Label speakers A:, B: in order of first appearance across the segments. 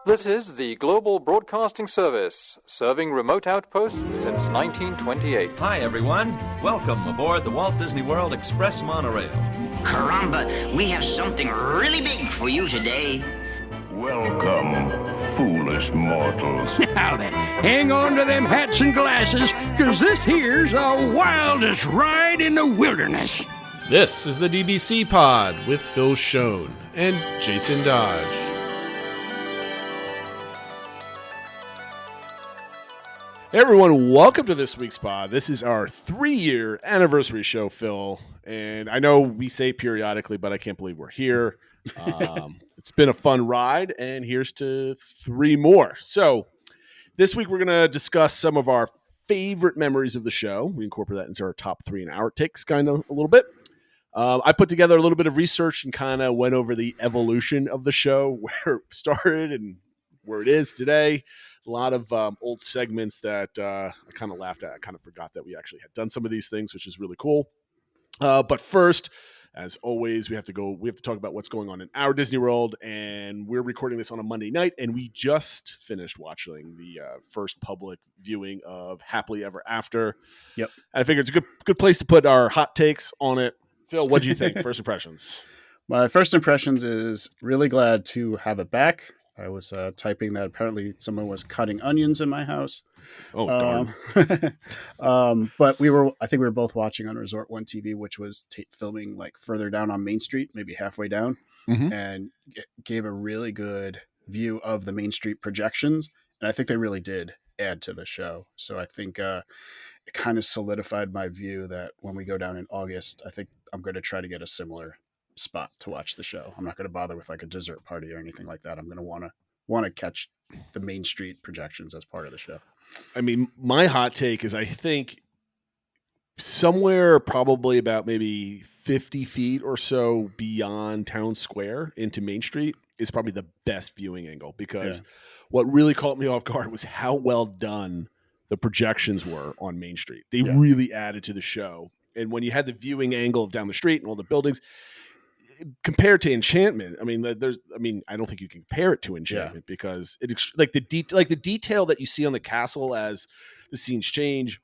A: This is the Global Broadcasting Service, serving remote outposts since 1928.
B: Hi, everyone. Welcome aboard the Walt Disney World Express monorail.
C: Caramba, we have something really big for you today.
D: Welcome, foolish mortals.
E: Now then, hang on to them hats and glasses, because this here's the wildest ride in the wilderness.
F: This is the DBC Pod with Phil Schoen and Jason Dodge. Hey everyone, welcome to this week's pod. This is our 3-year anniversary show, Phil. And I know we say periodically, but I can't believe we're here. It's been a fun ride, and here's to 3 more. So this week we're going to discuss some of our favorite memories of the show. We incorporate that into our top 3 and outtakes kind of a little bit. I put together a little bit of research and kind of went over the evolution of the show, where it started and where it is today. A lot of old segments that I kind of laughed at. I kind of forgot that we actually had done some of these things, which is really cool. But first, as always, we have to talk about what's going on in our Disney World, and we're recording this on a Monday night, and we just finished watching the first public viewing of Happily Ever After.
G: Yep.
F: And I figured it's a good place to put our hot takes on it. Phil, what do you think? First impressions.
G: My first impressions is really glad to have it back. I was typing that apparently someone was cutting onions in my house.
F: Oh, darn.
G: But I think we were both watching on Resort One TV, which was filming like further down on Main Street, maybe halfway down, and gave a really good view of the Main Street projections. And I think they really did add to the show. So I think it kind of solidified my view that when we go down in August, I think I'm going to try to get a similar spot to watch the show. I'm not going to bother with like a dessert party or anything like that. I'm going to want to catch the Main Street projections as part of the show.
F: I mean, my hot take is I think somewhere probably about maybe 50 feet or so beyond Town Square into Main Street is probably the best viewing angle, because what really caught me off guard was how well done the projections were on Main Street. They really added to the show. And when you had the viewing angle of down the street and all the buildings, compared to Enchantment, I mean, I don't think you can compare it to Enchantment because it's like the detail that you see on the castle as the scenes change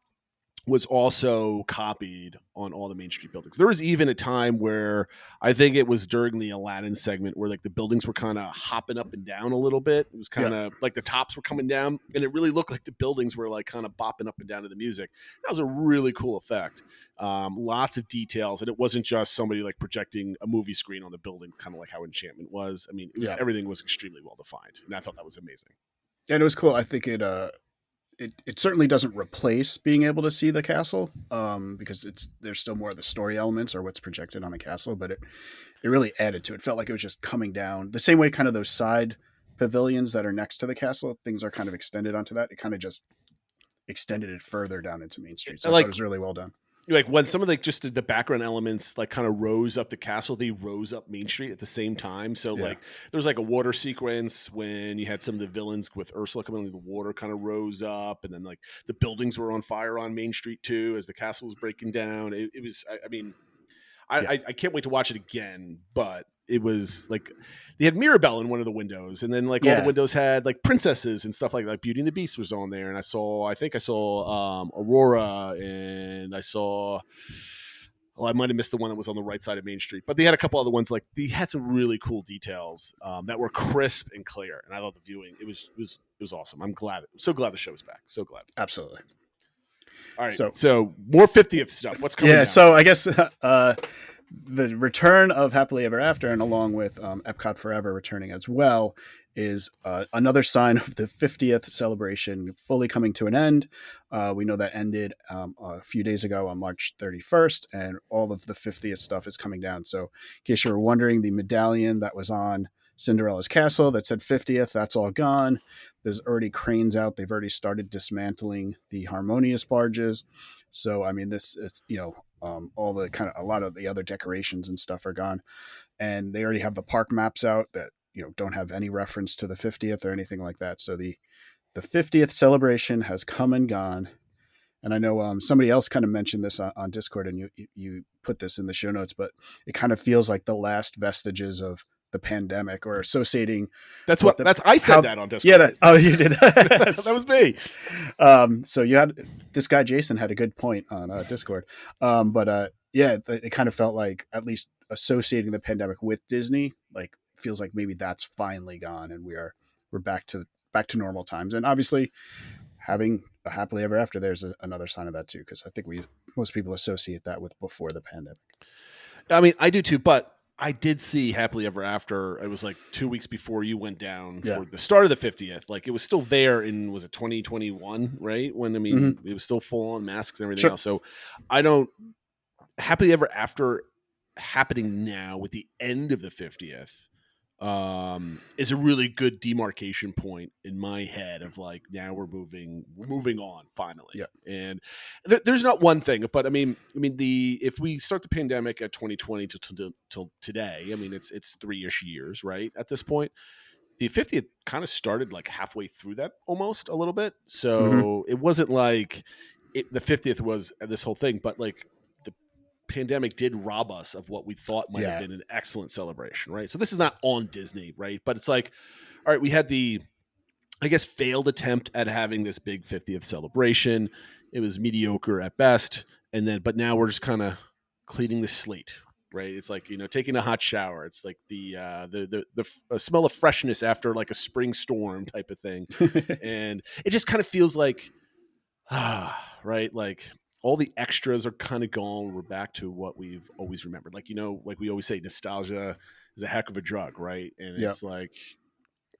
F: was also copied on all the Main Street buildings. There was even a time where I think it was during the Aladdin segment where like the buildings were kind of hopping up and down a little bit. It was kind of like the tops were coming down, and it really looked like the buildings were like kind of bopping up and down to the music. That was a really cool effect. Lots of details, and it wasn't just somebody like projecting a movie screen on the building, kind of like how Enchantment was. I mean, everything was extremely well defined, and I thought that was amazing.
G: And it was cool. I think it certainly doesn't replace being able to see the castle, because there's still more of the story elements or what's projected on the castle, but it really added to it. It felt like it was just coming down the same way kind of those side pavilions that are next to the castle, things are kind of extended onto that. It kind of just extended it further down into Main Street. So I thought it was really well done.
F: Like when some of just the background elements like kind of rose up the castle, they rose up Main Street at the same time. So like there was like a water sequence when you had some of the villains with Ursula coming in, the water kind of rose up, and then like the buildings were on fire on Main Street too as the castle was breaking down. It was, I can't wait to watch it again, but it was like they had Mirabelle in one of the windows, and then like all the windows had like princesses and stuff like Beauty and the Beast was on there, and I think I saw Aurora, and I might have missed the one that was on the right side of Main Street, but they had a couple other ones. Like they had some really cool details that were crisp and clear, and I thought the viewing it was awesome. I'm so glad the show is back. So glad.
G: Absolutely.
F: All right, so more 50th stuff. What's coming?
G: So I guess the return of Happily Ever After, and along with Epcot Forever returning as well, is another sign of the 50th celebration fully coming to an end. We know that ended a few days ago on March 31st, and all of the 50th stuff is coming down. So in case you were wondering, the medallion that was on Cinderella's castle that said 50th, that's all gone. There's already cranes out. They've already started dismantling the Harmonious barges. So, I mean, this is, all the kind of a lot of the other decorations and stuff are gone. And they already have the park maps out that, don't have any reference to the 50th or anything like that. So the 50th celebration has come and gone. And I know somebody else kind of mentioned this on Discord, and you put this in the show notes, but it kind of feels like the last vestiges of the pandemic or associating.
F: That's
G: what
F: I said that on Discord.
G: Yeah. You did.
F: That was me.
G: So you had this guy Jason had a good point on Discord. It kind of felt like at least associating the pandemic with Disney, like feels like maybe that's finally gone and we're back to normal times. And obviously having a happily ever after, there's another sign of that too, because I think most people associate that with before the pandemic.
F: I mean, I do too, but I did see Happily Ever After. It was like 2 weeks before you went down for the start of the 50th. Like it was still there in, was it 2021, right? When, I mean, it was still full on masks and everything else. So Happily Ever After happening now with the end of the 50th is a really good demarcation point in my head of like, now we're moving on finally.
G: Yeah.
F: And there's not one thing, but I mean, if we start the pandemic at 2020 till today, I mean, it's 3-ish years, right? At this point, the 50th kind of started like halfway through that almost a little bit. So it wasn't like the 50th was this whole thing, but like, pandemic did rob us of what we thought might have been an excellent celebration, right? So this is not on Disney, right? But it's like, all right, we had the, I guess, failed attempt at having this big 50th celebration. It was mediocre at best. But now we're just kind of cleaning the slate, right? It's like, taking a hot shower. It's like the smell of freshness after like a spring storm type of thing. And it just kind of feels like, right? Like, all the extras are kind of gone. We're back to what we've always remembered. Like, like we always say, nostalgia is a heck of a drug, right? And it's like,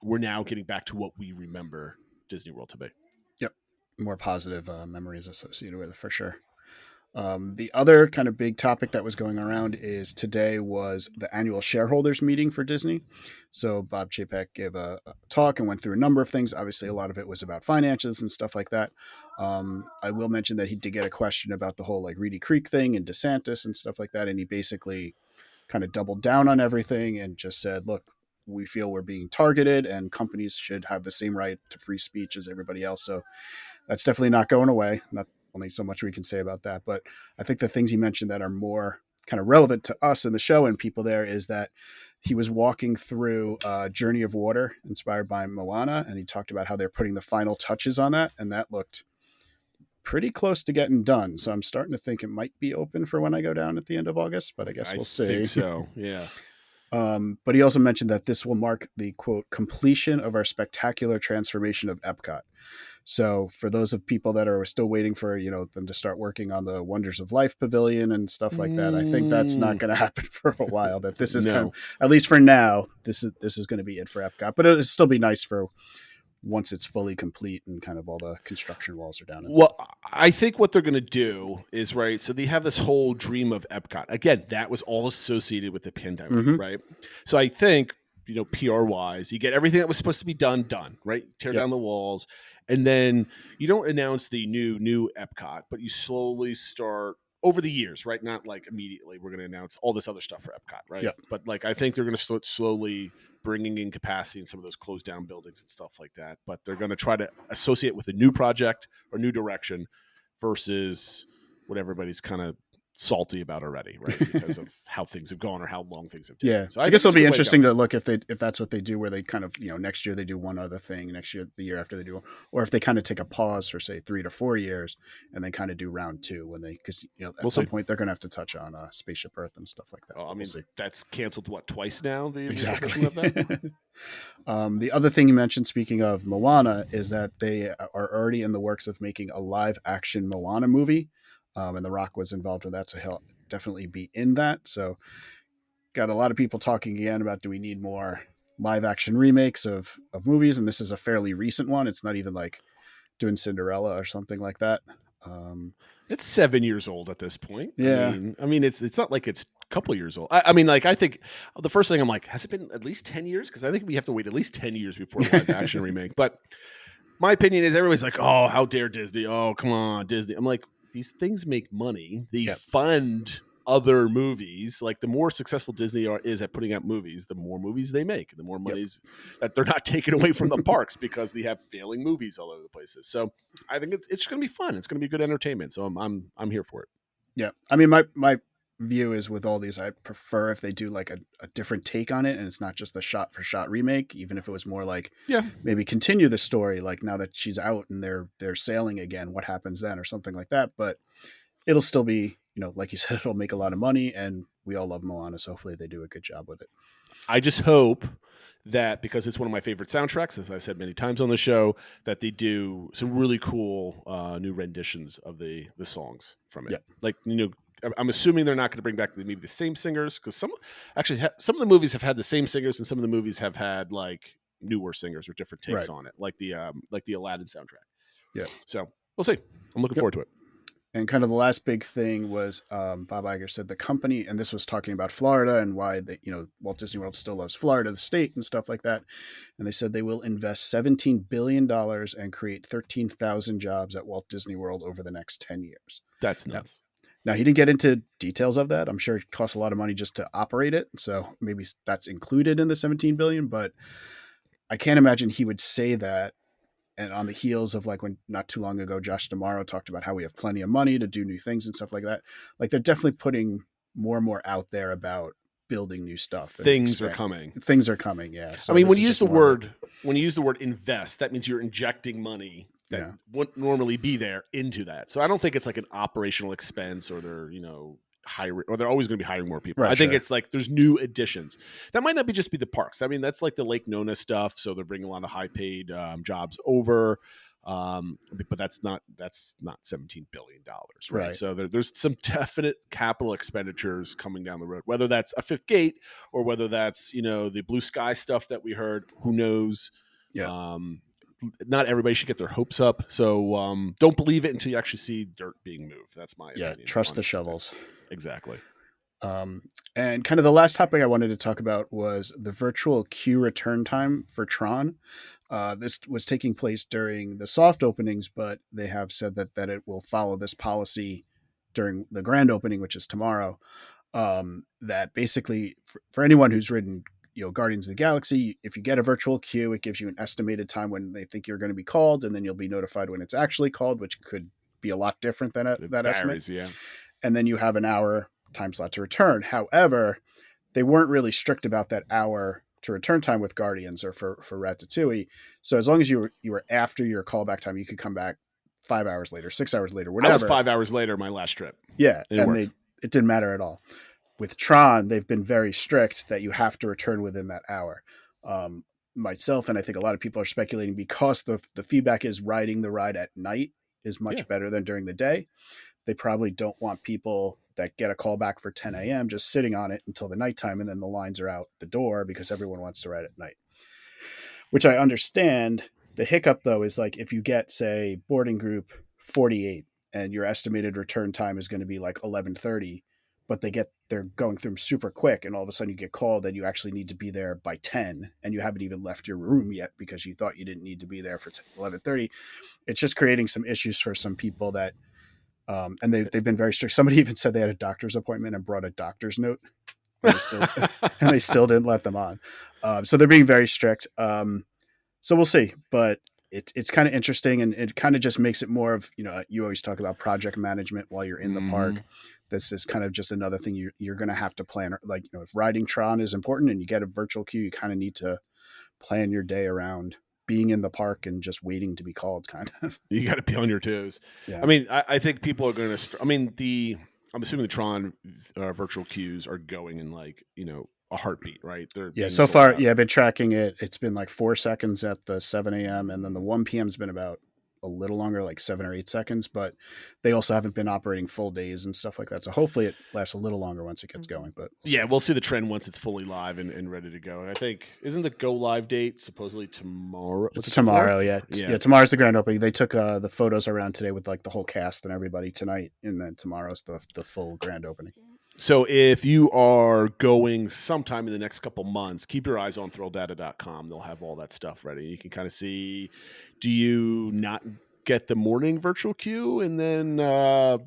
F: we're now getting back to what we remember Disney World to be.
G: Yep. More positive memories associated with it for sure. The other kind of big topic that was going around is today was the annual shareholders meeting for Disney. So Bob Chapek gave a talk and went through a number of things. Obviously, a lot of it was about finances and stuff like that. I will mention that he did get a question about the whole like Reedy Creek thing and DeSantis and stuff like that. And he basically kind of doubled down on everything and just said, look, we feel we're being targeted and companies should have the same right to free speech as everybody else. So that's definitely not going away. Not only so much we can say about that, but I think the things he mentioned that are more kind of relevant to us in the show and people there is that he was walking through Journey of Water inspired by Moana. And he talked about how they're putting the final touches on that. And that looked pretty close to getting done. So I'm starting to think it might be open for when I go down at the end of August, but I guess we'll see.
F: I think so. Yeah.
G: But he also mentioned that this will mark the quote completion of our spectacular transformation of Epcot. So for those of people that are still waiting for, them to start working on the Wonders of Life Pavilion and stuff like that, I think that's not going to happen for a while. That this is kind of, at least for now, this is going to be it for Epcot. But it'll still be nice for once it's fully complete and kind of all the construction walls are down. And stuff.
F: I think what they're going to do is, right, so they have this whole dream of Epcot. Again, that was all associated with the pandemic, right? So I think, PR-wise, you get everything that was supposed to be done, right? Tear down the walls. And then you don't announce the new Epcot, but you slowly start over the years, right? Not like immediately we're going to announce all this other stuff for Epcot, right? Yep. But like I think they're going to start slowly bringing in capacity in some of those closed down buildings and stuff like that. But they're going to try to associate with a new project or new direction versus what everybody's kind of salty about already, right? Because of how things have gone or how long things have taken.
G: Yeah.
F: So
G: I guess it'll be interesting to look if that's what they do, where they kind of, next year they do one other thing, next year, the year after they do, or if they kind of take a pause for say 3 to 4 years and then kind of do round 2 when because at some point they're going to have to touch on Spaceship Earth and stuff like that.
F: Oh, I mean, that's canceled twice now.
G: Exactly. The other thing you mentioned, speaking of Moana, is that they are already in the works of making a live action Moana movie. And The Rock was involved with that, so he'll definitely be in that. So got a lot of people talking again about, do we need more live action remakes of movies? And this is a fairly recent one. It's not even like doing Cinderella or something like that.
F: It's 7 years old at this point.
G: Yeah.
F: I mean, it's not like it's a couple years old. I mean, like, I think the first thing I'm like, has it been at least 10 years? Because I think we have to wait at least 10 years before a live action remake. But my opinion is everybody's like, oh, how dare Disney? Oh, come on, Disney. I'm like, these things make money. They fund other movies. Like the more successful Disney is at putting out movies, the more movies they make, the more monies that they're not taking away from the parks because they have failing movies all over the places. So I think it's going to be fun. It's going to be good entertainment. So I'm here for it.
G: Yeah. I mean, my view is with all these, I prefer if they do like a different take on it, and it's not just the shot for shot remake, even if it was more like maybe continue the story, like now that she's out and they're sailing again, what happens then, or something like that. But it'll still be, like you said, it'll make a lot of money, and we all love Moana, so hopefully they do a good job with it.
F: I just hope that, because it's one of my favorite soundtracks, as I said many times on the show, that they do some really cool new renditions of the songs from it. Like, I'm assuming they're not going to bring back maybe the same singers, because some of the movies have had the same singers, and some of the movies have had like newer singers or different takes on it, like the Aladdin soundtrack. Yeah. So we'll see. I'm looking forward to it.
G: And kind of the last big thing was Bob Iger said the company, and this was talking about Florida and why Walt Disney World still loves Florida, the state, and stuff like that. And they said they will invest $17 billion and create 13,000 jobs at Walt Disney World over the next 10 years.
F: That's nuts.
G: Now, he didn't get into details of that. I'm sure it costs a lot of money just to operate it. So maybe that's included in the $17 billion, but I can't imagine he would say that. And on the heels of like when not too long ago, Josh D'Amaro talked about how we have plenty of money to do new things and stuff like that. Like they're definitely putting more and more out there about building new stuff.
F: Things are coming.
G: Things are coming. Yeah. So
F: I mean, when you use the word invest, that means you're injecting money that wouldn't normally be there into that. So I don't think it's like an operational expense, or they're, hiring, or they're always going to be hiring more people.
G: Right,
F: I think it's like there's new additions. That might not be just be the parks. I mean, that's like the Lake Nona stuff. So they're bringing a lot of high paid jobs over. But that's not $17 billion, right? So there's some definite capital expenditures coming down the road, whether that's a fifth gate or whether that's, the blue sky stuff that we heard, who knows? Yeah. Not everybody should get their hopes up. So don't believe it until you actually see dirt being moved. That's my opinion.
G: Trust the shovels.
F: Exactly.
G: And kind of the last topic I wanted to talk about was the virtual queue return time for Tron. This was taking place during the soft openings, but they have said that it will follow this policy during the grand opening, which is tomorrow. That basically for anyone who's ridden Guardians of the Galaxy, if you get a virtual queue, it gives you an estimated time when they think you're going to be called, and then you'll be notified when it's actually called, which could be a lot different than that estimate. Yeah. And then you have an hour time slot to return. However, they weren't really strict about that hour to return time with Guardians or for Ratatouille. So as long as you were after your callback time, you could come back 5 hours later, 6 hours later, whatever.
F: I was 5 hours later my last trip.
G: Yeah, and it didn't matter at all. With Tron, they've been very strict that you have to return within that hour. Myself, and I think a lot of people are speculating, because the feedback is riding the ride at night is much better than during the day. They probably don't want people that get a call back for 10 a.m. just sitting on it until the nighttime, and then the lines are out the door because everyone wants to ride at night, which I understand. The hiccup, though, is like if you get, say, boarding group 48 and your estimated return time is going to be like 11:30, but they're going through them super quick, and all of a sudden you get called and you actually need to be there by 10, and you haven't even left your room yet because you thought you didn't need to be there for 11:30. It's just creating some issues for some people that, and they've been very strict. Somebody even said they had a doctor's appointment and brought a doctor's note, and they still didn't let them on. So they're being very strict. So we'll see, but it's kind of interesting, and it kind of just makes it more of, you always talk about project management while you're in the park. This is kind of just another thing you're going to have to plan. Like, if riding Tron is important and you get a virtual queue, you kind of need to plan your day around being in the park and just waiting to be called, kind of.
F: You got to be on your toes. Yeah. I mean, I think people are going to, I'm assuming the Tron virtual queues are going in like, a heartbeat, right?
G: So far, I've been tracking it. It's been like 4 seconds at the 7 a.m. and then the 1 p.m. has been about a little longer, like 7 or 8 seconds, but they also haven't been operating full days and stuff like that. So hopefully it lasts a little longer once it gets going. But
F: we'll see the trend once it's fully live and ready to go. And I think, isn't the go live date supposedly tomorrow?
G: It's tomorrow. Yeah. Tomorrow's the grand opening. They took the photos around today with like the whole cast and everybody tonight, and then tomorrow's the full grand opening.
F: So if you are going sometime in the next couple months, keep your eyes on thrilldata.com. They'll have all that stuff ready. You can kind of see, do you not get the morning virtual queue and then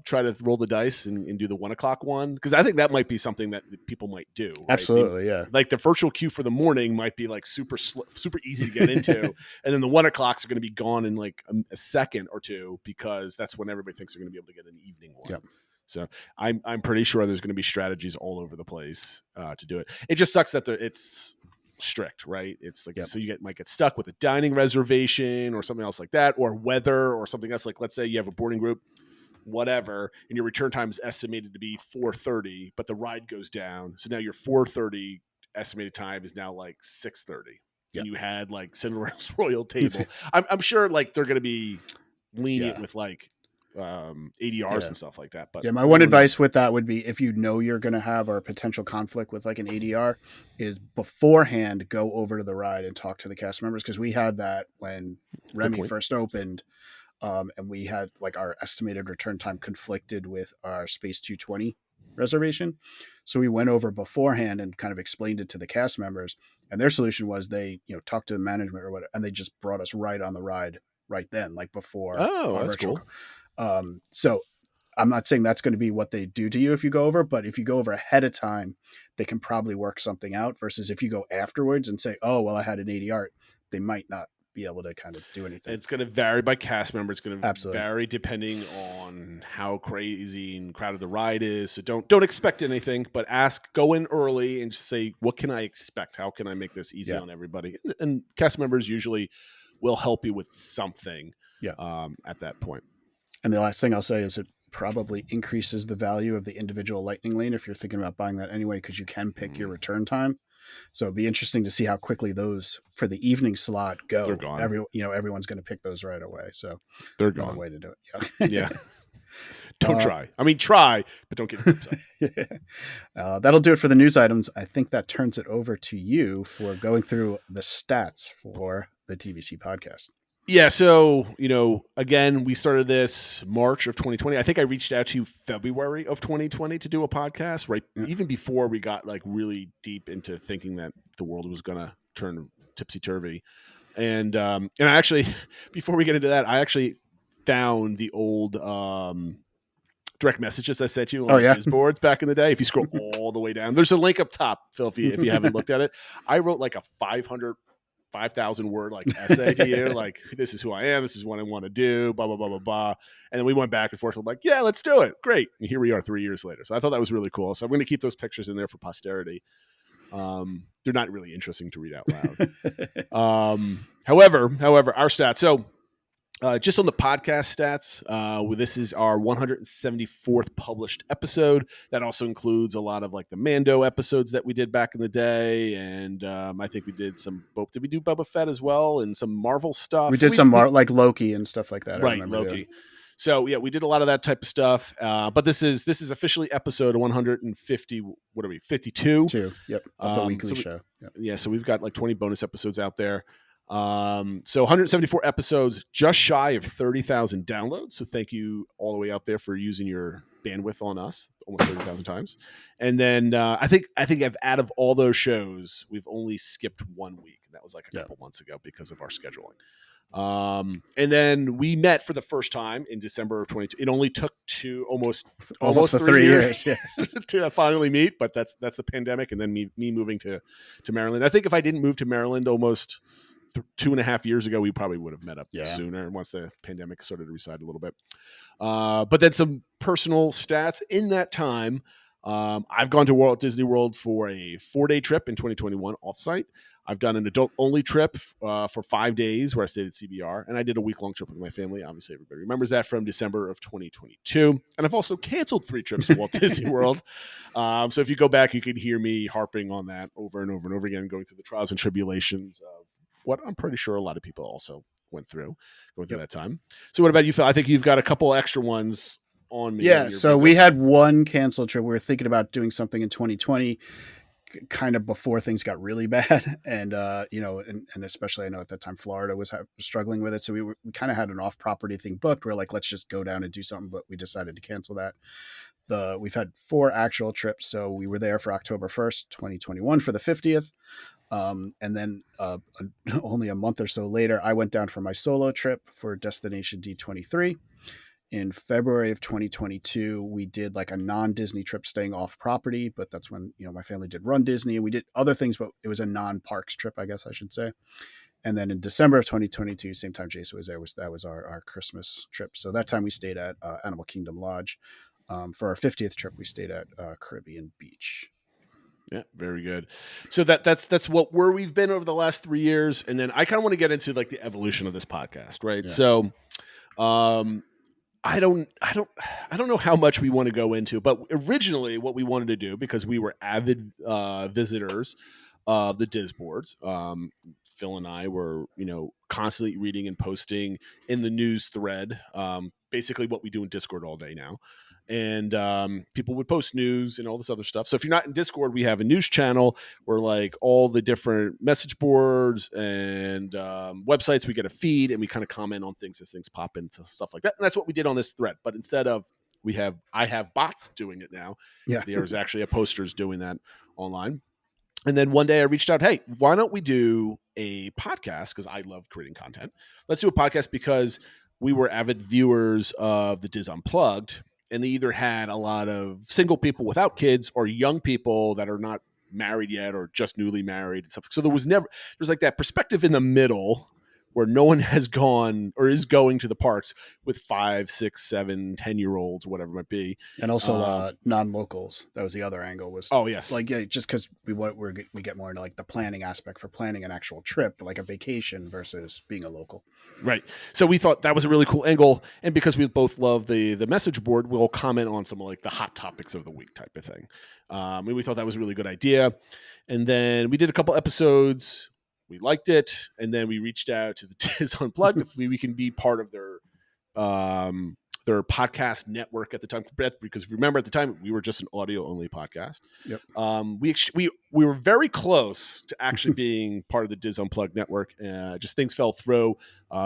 F: try to roll the dice and do the 1 o'clock one? Because I think that might be something that people might do. Right?
G: Absolutely, yeah.
F: Like the virtual queue for the morning might be like super easy to get into. And then the 1 o'clocks are going to be gone in like a second or two, because that's when everybody thinks they're going to be able to get an evening one.
G: Yep.
F: So I'm pretty sure there's going to be strategies all over the place to do it. It just sucks that it's strict, right? It's like, so you might get stuck with a dining reservation or something else like that, or weather or something else. Like, let's say you have a boarding group, whatever, and your return time is estimated to be 4:30, but the ride goes down. So now your 4:30 estimated time is now like 6:30. And you had like Cinderella's royal table. I'm sure like they're going to be lenient with like ADRs and stuff like that. But
G: my one advice with that would be, if you know you're going to have a potential conflict with like an ADR, is beforehand go over to the ride and talk to the cast members, because we had that when Remy first opened, and we had like our estimated return time conflicted with our Space 220 reservation. So we went over beforehand and kind of explained it to the cast members, and their solution was they, talked to the management or whatever, and they just brought us right on the ride right then, like before.
F: Oh, that's cool.
G: So I'm not saying that's going to be what they do to you if you go over, but if you go over ahead of time, they can probably work something out, versus if you go afterwards and say, oh, well, I had an ADR, they might not be able to kind of do anything.
F: It's going to vary by cast member. It's going to vary depending on how crazy and crowded the ride is. So don't expect anything, but go in early and just say, what can I expect? How can I make this easy on everybody? And cast members usually will help you with something at that point.
G: And the last thing I'll say is it probably increases the value of the individual lightning lane if you're thinking about buying that anyway, because you can pick your return time. So it'd be interesting to see how quickly those for the evening slot go.
F: They're gone.
G: Everyone's going to pick those right away. So
F: they're gone.
G: Way to do it.
F: Yeah. Don't try. I mean, try, but don't get upset.
G: That'll do it for the news items. I think that turns it over to you for going through the stats for the TBC podcast.
F: Yeah, so, again, we started this March of 2020. I think I reached out to you February of 2020 to do a podcast, right? Even before we got like really deep into thinking that the world was going to turn topsy-turvy. And I actually, before we get into that, I actually found the old direct messages I sent you on Disboards back in the day. If you scroll all the way down, there's a link up top, Phil, if you haven't looked at it. I wrote like a 5,000 word like essay to you, like, this is who I am, this is what I want to do, blah blah blah blah blah. And then we went back and forth. I'm like, yeah, let's do it. Great. And here we are 3 years later. So I thought that was really cool. So I'm going to keep those pictures in there for posterity. They're not really interesting to read out loud. However, our stats. So just on the podcast stats, this is our 174th published episode. That also includes a lot of like the Mando episodes that we did back in the day, and I think we did some. Did we do Boba Fett as well, and some Marvel stuff?
G: We did some like Loki and stuff like that.
F: Right, Loki. Doing. So yeah, we did a lot of that type of stuff. But this is officially episode 150. What are we? 52.
G: Yep. Of the weekly show. Yep.
F: Yeah. So we've got like 20 bonus episodes out there. So 174 episodes, just shy of 30,000 downloads. So thank you all the way out there for using your bandwidth on us, almost 30,000 times. And then I think out of all those shows, we've only skipped 1 week. And that was like a couple months ago because of our scheduling. And then we met for the first time in December of 22. It only took almost 3 years to finally meet, but that's the pandemic. And then me moving to Maryland. I think if I didn't move to Maryland almost 2.5 years ago, we probably would have met up sooner once the pandemic started to reside a little bit. But then some personal stats in that time. I've gone to Walt Disney World for a 4-day trip in 2021 offsite. I've done an adult-only trip for 5 days where I stayed at CBR, and I did a week-long trip with my family. Obviously, everybody remembers that from December of 2022. And I've also canceled 3 trips to Walt Disney World. So if you go back, you can hear me harping on that over and over and over again, going through the trials and tribulations of what I'm pretty sure a lot of people also went through that time. So what about you, Phil? I think you've got a couple extra ones on me.
G: Yeah, so we had one canceled trip. We were thinking about doing something in 2020, kind of before things got really bad. And, and especially I know at that time, Florida was struggling with it. So we kind of had an off-property thing booked. We're like, let's just go down and do something, but we decided to cancel that. We've had 4 actual trips. So we were there for October 1st, 2021 for the 50th. And then only a month or so later, I went down for my solo trip for Destination D23. In February of 2022, we did like a non-Disney trip staying off property, but that's when, my family did Run Disney and we did other things, but it was a non-parks trip, I guess I should say. And then in December of 2022, same time Jason was there, that was our Christmas trip. So that time we stayed at Animal Kingdom Lodge. For our 50th trip, we stayed at Caribbean Beach.
F: Yeah, very good. So that's what we've been over the last 3 years, and then I kind of want to get into like the evolution of this podcast, right?
G: Yeah.
F: So, I don't know how much we want to go into, but originally what we wanted to do, because we were avid visitors of the Diz boards. Phil and I were, constantly reading and posting in the news thread, basically what we do in Discord all day now. And people would post news and all this other stuff. So if you're not in Discord, we have a news channel where like all the different message boards and websites, we get a feed and we kind of comment on things as things pop into stuff like that. And that's what we did on this thread. But instead of I have bots doing it now.
G: Yeah.
F: There's actually a posters doing that online. And then one day I reached out, hey, why don't we do a podcast? Because I love creating content. Let's do a podcast, because we were avid viewers of the Diz Unplugged, and they either had a lot of single people without kids or young people that are not married yet or just newly married and stuff. So there's like that perspective in the middle where no one has gone or is going to the parks with 5, 6, 7, 10-year-olds, whatever it might be.
G: And also non-locals. That was the other angle. Was
F: oh yes,
G: like just because we get more into like the planning aspect for planning an actual trip, like a vacation versus being a local.
F: Right. So we thought that was a really cool angle, and because we both love the message board, we'll comment on some of like the hot topics of the week type of thing. And we thought that was a really good idea. And then we did a couple episodes. We liked it, and then we reached out to the Diz Unplugged if we can be part of their podcast network at the time. Because remember, at the time we were just an audio only podcast.
G: Yep.
F: We were very close to actually being part of the Diz Unplugged network. Just things fell through.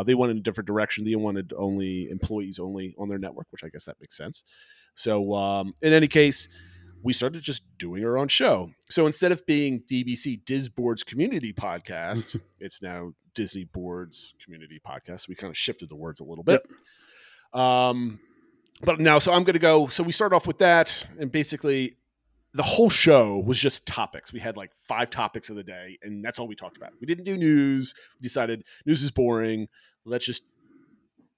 F: They went in a different direction. They wanted only employees only on their network, which I guess that makes sense. So in any case, we started just doing our own show. So instead of being DBC Diz Boards Community Podcast, it's now Disney Boards Community Podcast. We kind of shifted the words a little bit. Yep. But now, so I'm going to go. So we start off with that, and basically the whole show was just topics. We had like 5 topics of the day, and that's all we talked about. We didn't do news. We decided news is boring. Let's just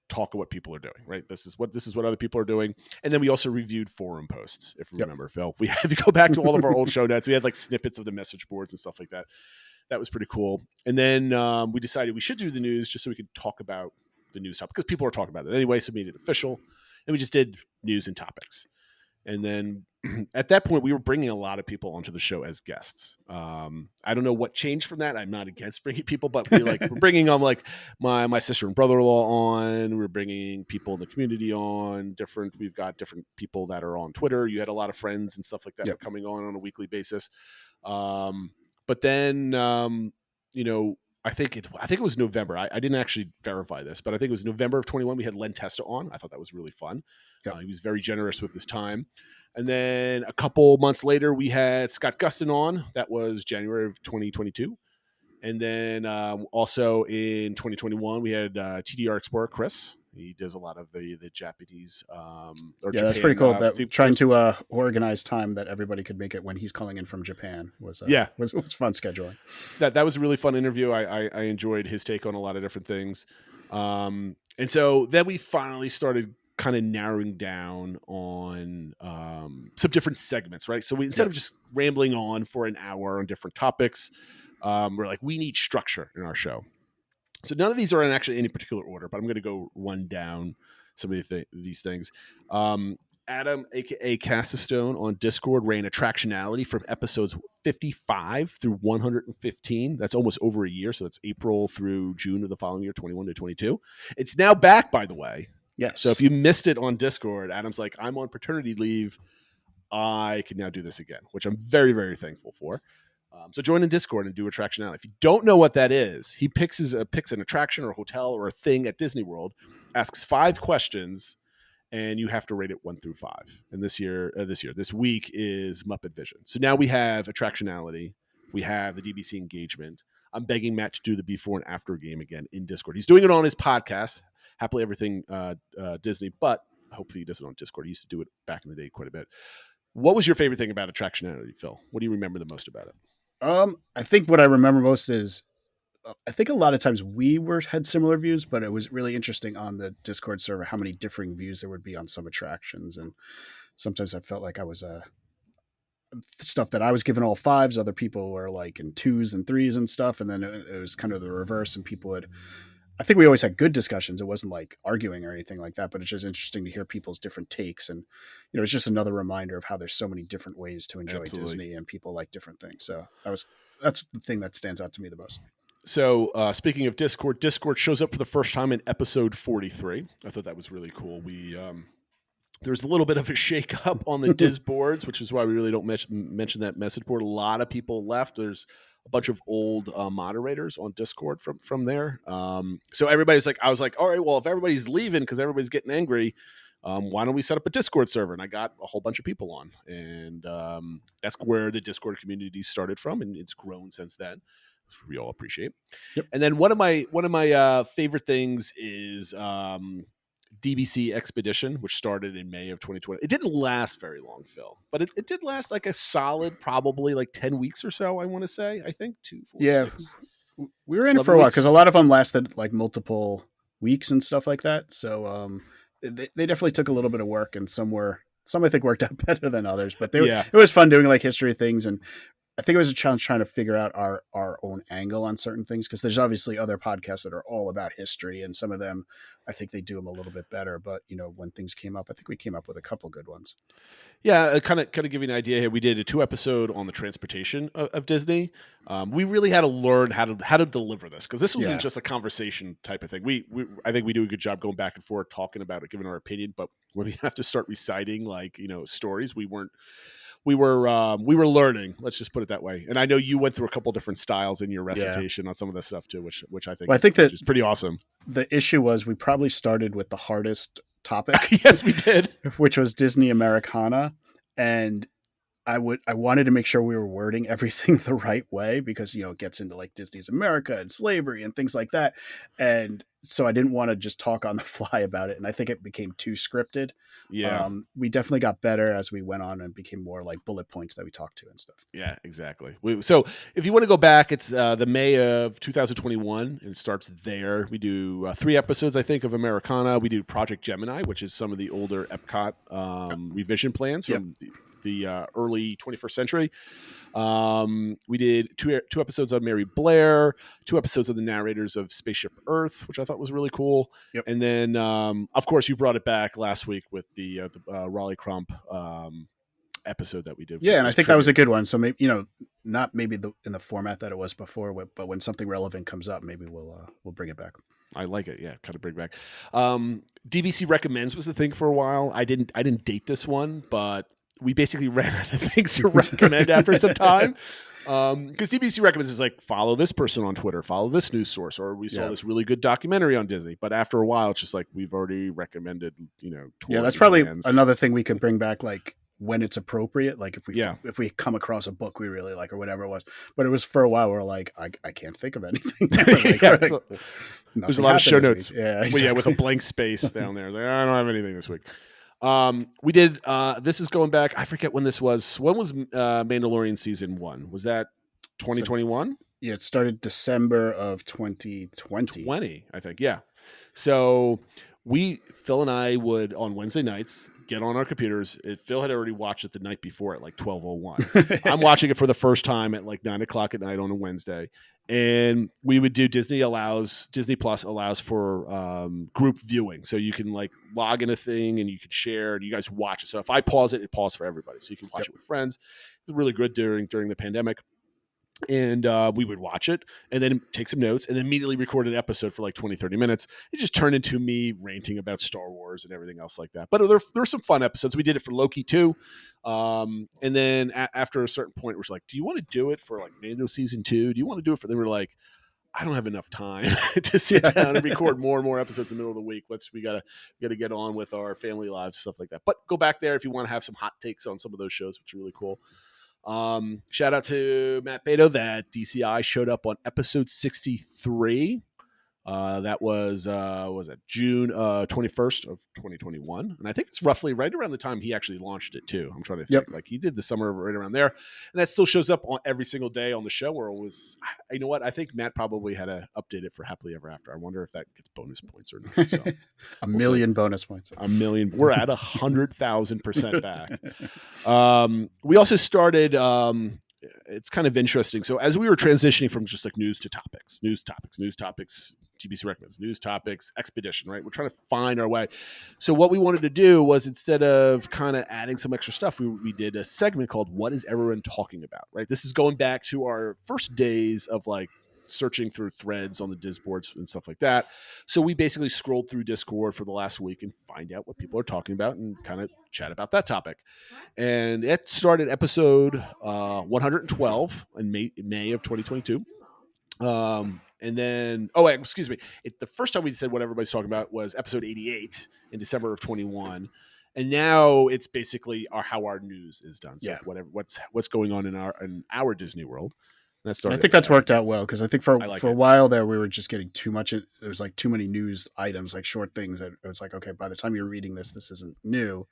F: talk of what people are doing, right? This is what other people are doing. And then we also reviewed forum posts, if you remember, Phil. We had to go back to all of our old show notes. We had like snippets of the message boards and stuff like that. That was pretty cool. And then we decided we should do the news just so we could talk about the news topic, because people are talking about it anyway, so we made it official. And we just did news and topics. And then at that point, we were bringing a lot of people onto the show as guests. I don't know what changed from that. I'm not against bringing people, but we're bringing on like my sister and brother-in-law on. We're bringing people in the community on. We've got different people that are on Twitter. You had a lot of friends and stuff like that coming on a weekly basis. But then, I think it was November. I didn't actually verify this, but I think it was November of 21. We had Len Testa on. I thought that was really fun. He was very generous with his time. And then a couple months later, we had Scott Gustin on. That was January of 2022. And then also in 2021, we had TDR Explorer Chris. He does a lot of the Japanese.
G: Japan, that's pretty cool. Trying to organize time that everybody could make it when he's calling in from Japan was fun scheduling.
F: That was a really fun interview. I enjoyed his take on a lot of different things. And so then we finally started kind of narrowing down on some different segments, right? So instead of just rambling on for an hour on different topics, we're like, we need structure in our show. So none of these are in actually any particular order, but I'm going to go run down some of these things. Adam, a.k.a. Cassistone on Discord, ran Attractionality from episodes 55 through 115. That's almost over a year, so that's April through June of the following year, 21 to 22. It's now back, by the way.
G: Yes.
F: So if you missed it on Discord, Adam's like, I'm on paternity leave. I can now do this again, which I'm very, very thankful for. So join in Discord and do Attractionality. If you don't know what that is, he picks an attraction or a hotel or a thing at Disney World, asks 5 questions, and you have to rate it 1 through 5. And this week is Muppet Vision. So now we have Attractionality. We have the DBC engagement. I'm begging Matt to do the before and after game again in Discord. He's doing it on his podcast, Happily Everything Disney, but hopefully he does it on Discord. He used to do it back in the day quite a bit. What was your favorite thing about Attractionality, Phil? What do you remember the most about it?
G: I think what I remember most is, I think a lot of times we had similar views, but it was really interesting on the Discord server how many differing views there would be on some attractions. And sometimes I felt like I was stuff that I was given all 5s, other people were like in 2s and 3s and stuff, and then it was kind of the reverse, and people would. I think we always had good discussions. It wasn't like arguing or anything like that, but it's just interesting to hear people's different takes, and it's just another reminder of how there's so many different ways to enjoy Disney, and people like different things. So that's the thing that stands out to me the most.
F: So speaking of Discord shows up for the first time in episode 43. I thought that was really cool. There's a little bit of a shake-up on the Diz boards, which is why we really don't mention that message board. A lot of people left. There's a bunch of old moderators on Discord from there. So everybody's like, I was like, all right, well, if everybody's leaving because everybody's getting angry, why don't we set up a Discord server? And I got a whole bunch of people on. And that's where the Discord community started from, and it's grown since then. We all appreciate.
G: Yep.
F: And then one of my favorite things is DBC Expedition, which started in May of 2020. It didn't last very long, Phil, but it did last like a solid, probably like 10 weeks or so, I want to say. I think 2, 4,
G: yeah.
F: 6.
G: We were in it for a while because a lot of them lasted like multiple weeks and stuff like that. So they definitely took a little bit of work, and some I think worked out better than others, but it was fun doing like history things. And I think it was a challenge trying to figure out our own angle on certain things, because there's obviously other podcasts that are all about history, and some of them, I think they do them a little bit better. But when things came up, I think we came up with a couple good ones.
F: Yeah, kind of give you an idea here. We did a 2-episode on the transportation of Disney. We really had to learn how to deliver this, because this wasn't just a conversation type of thing. I think we do a good job going back and forth talking about it, giving our opinion. But when we have to start reciting like stories, we were learning. Let's just put it that way. And I know you went through a couple different styles in your recitation on some of this stuff too, which I think is pretty awesome.
G: The issue was we probably started with the hardest topic.
F: Yes, we did.
G: Which was Disney Americana, and I wanted to make sure we were wording everything the right way, because it gets into like Disney's America and slavery and things like that, and so I didn't want to just talk on the fly about it, and I think it became too scripted.
F: Yeah,
G: we definitely got better as we went on and became more like bullet points that we talked to and stuff.
F: Yeah, exactly. So if you want to go back, it's the May of 2021, and it starts there. We do 3 episodes, I think, of Americana. We do Project Gemini, which is some of the older Epcot revision plans from the early 21st century. We did two episodes on Mary Blair, 2 episodes of the narrators of Spaceship Earth, which I thought was really cool.
G: Yep.
F: And then, of course, you brought it back last week with the Raleigh Crump episode that we did.
G: Yeah, and I think that was a good one. So maybe not maybe in the format that it was before, but when something relevant comes up, maybe we'll bring it back.
F: I like it. Yeah, kind of bring back. DBC Recommends was the thing for a while. I didn't date this one, but we basically ran out of things to recommend after some time. Because DBC Recommends is like, follow this person on Twitter, follow this news source, or we saw this really good documentary on Disney. But after a while, it's just like, we've already recommended,
G: Yeah, that's probably another thing we could bring back, like when it's appropriate. Like if we come across a book we really like or whatever it was. But it was for a while, we're like, I can't think of anything.
F: There's a lot of show notes.
G: Yeah, exactly.
F: Well, yeah, with a blank space down there. Like, I don't have anything this week. We did this is going back, I forget when this was. When was Mandalorian season 1? Was that 2021?
G: Yeah, it started December of 2020.
F: I think. Yeah. So Phil and I would on Wednesday nights get on our computers. Phil had already watched it the night before at like 12:01. I'm watching it for the first time at like 9:00 at night on a Wednesday. And we would do Disney Plus allows for group viewing. So you can like log in a thing and you can share and you guys watch it. So if I pause it, it pauses for everybody. So you can watch it with friends. It's really good during the pandemic. And we would watch it and then take some notes and then immediately record an episode for like 20-30 minutes. It just turned into me ranting about Star Wars and everything else like that. But there were some fun episodes. We did it for Loki too. And then after a certain point, we're like, do you want to do it for like Mando season 2? Do you want to do it for them? We're like, I don't have enough time to sit down and record more and more episodes in the middle of the week. We gotta get on with our family lives, stuff like that. But go back there if you want to have some hot takes on some of those shows, which are really cool. Shout out to Matt Beto that DCI showed up on episode 63. That was it June 21st of 2021, and I think it's roughly right around the time he actually launched it too. I'm trying to think, like he did the summer right around there, and that still shows up on every single day on the show. Or it was, you know what? I think Matt probably had to update it for Happily Ever After. I wonder if that gets bonus points or not. So,
G: a million bonus points.
F: A million. We're at 100,000% back. We also started. It's kind of interesting. So as we were transitioning from just like news to topics, TBC recommends, news topics, expedition, right? We're trying to find our way. So what we wanted to do was, instead of kind of adding some extra stuff, we did a segment called What Is Everyone Talking About, right? This is going back to our first days of like searching through threads on the Disboards and stuff like that. So we basically scrolled through Discord for the last week and find out what people are talking about and kind of chat about that topic. And it started episode 112 in May of 2022. And then, excuse me. The first time we said what everybody's talking about was episode 88 in December of 21. And now it's basically how our news is done. So what's going on in our Disney World. I
G: think that's worked out well, because I think for a while there we were just getting too much. There was like too many news items, like short things that it was like, okay, by the time you're reading this isn't new.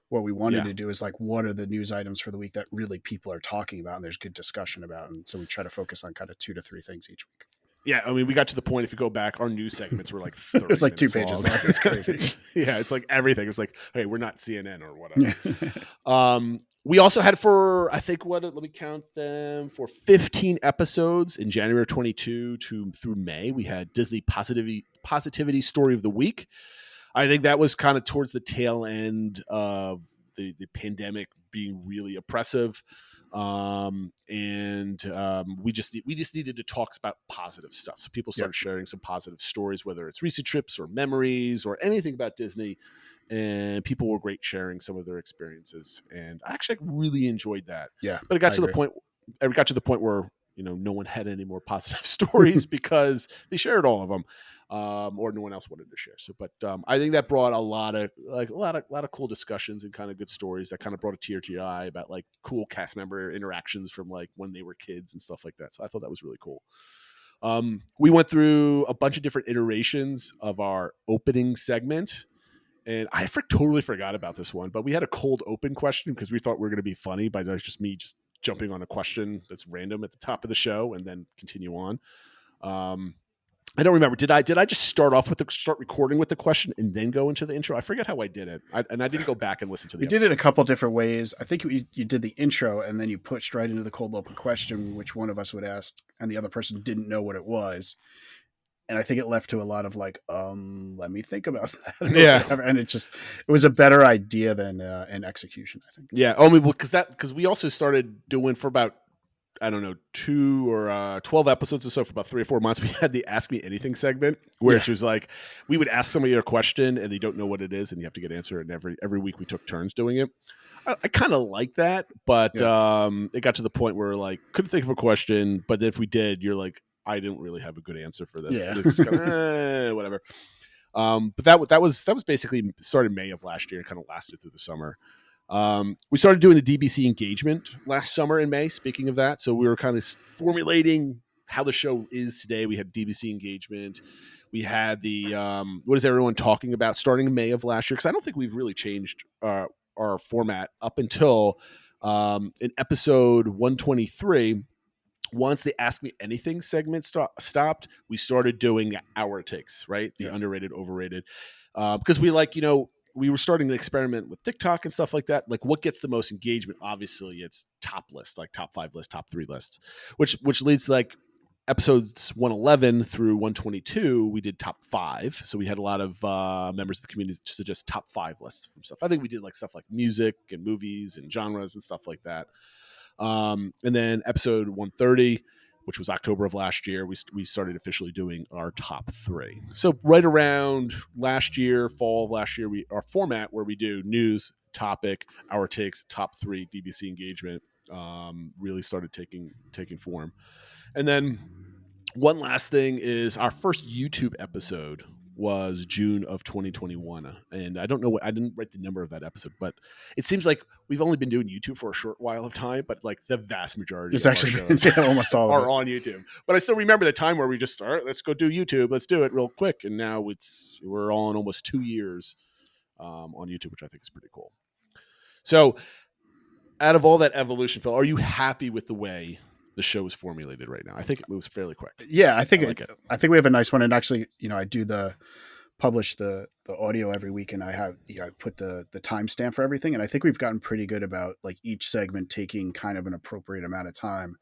G: What we wanted to do is like, what are the news items for the week that really people are talking about and there's good discussion about? And so we try to focus on kind of 2 to 3 things each week.
F: Yeah, I mean, we got to the point, if you go back, our news segments were like 30
G: it was like 2 pages long.
F: It's crazy. Yeah, it's like everything. It was like, hey, we're not CNN or whatever. We also had let me count them, for 15 episodes in January of 22 through May. We had Disney Positivity Story of the Week. I think that was kind of towards the tail end of the pandemic being really oppressive. We just needed to talk about positive stuff. So people started sharing some positive stories, whether it's recent trips or memories or anything about Disney. And people were great sharing some of their experiences. And I actually really enjoyed that.
G: Yeah.
F: But it got to the point where, no one had any more positive stories because they shared all of them. Or no one else wanted to share. So, but I think that brought a lot of cool discussions and kind of good stories that kind of brought a tear to your eye about like cool cast member interactions from like when they were kids and stuff like that. So I thought that was really cool. We went through a bunch of different iterations of our opening segment, and I totally forgot about this one, but we had a cold open question because we thought we were going to be funny by just me jumping on a question that's random at the top of the show and then continue on. I don't remember. Did I just start recording with the question and then go into the intro? I forget how I did it. I didn't go back and listen to the
G: did it a couple different ways. I think you did the intro and then you pushed right into the cold open question, which one of us would ask, and the other person didn't know what it was. And I think it left to a lot of like, let me think about that.
F: Yeah.
G: And it was a better idea than an execution, I think.
F: Yeah. Only because we also started doing for about, I don't know, 2 or 12 episodes or so for about 3 or 4 months. We had the Ask Me Anything segment, which was like, we would ask somebody a question and they don't know what it is and you have to get an answer. And every week we took turns doing it. I kind of like that, but it got to the point where like, couldn't think of a question, but if we did, you're like, I didn't really have a good answer for this.
G: Yeah.
F: It's just kind of, whatever. But that was basically started May of last year and kind of lasted through the summer. We started doing the DBC engagement last summer in May, speaking of that. So we were kind of formulating how the show is today. We had DBC engagement. We had the what is everyone talking about starting in May of last year? Because I don't think we've really changed our format up until in episode 123. Once the Ask Me Anything segment stopped, we started doing our takes, right? The underrated, overrated. Because we we were starting to experiment with TikTok and stuff like that. Like, what gets the most engagement? Obviously, it's top list, like top 5 lists, top 3 lists, which leads to like episodes 111 through 122. We did top 5. So we had a lot of members of the community suggest top 5 lists from stuff. I think we did like stuff like music and movies and genres and stuff like that. And then episode 130, which was October of last year, we started officially doing our top 3. So right around last year, fall of last year, our format where we do news, topic, our takes, top 3 DBC engagement really started taking form. And then one last thing is our first YouTube episode was June of 2021. And I don't know I didn't write the number of that episode, but it seems like we've only been doing YouTube for a short while of time, but like the vast majority
G: It's
F: of
G: actually
F: our shows
G: almost all of
F: are
G: it.
F: on YouTube. But I still remember the time where we just start, let's go do YouTube. Let's do it real quick. And now we're on almost 2 years on YouTube, which I think is pretty cool. So out of all that evolution, Phil, are you happy with the way the show is formulated right now? I think it moves fairly quick.
G: Yeah, I think
F: like it.
G: I think we have a nice one. And actually, I do publish the audio every week, and I have I put the timestamp for everything, and I think we've gotten pretty good about like each segment taking kind of an appropriate amount of time.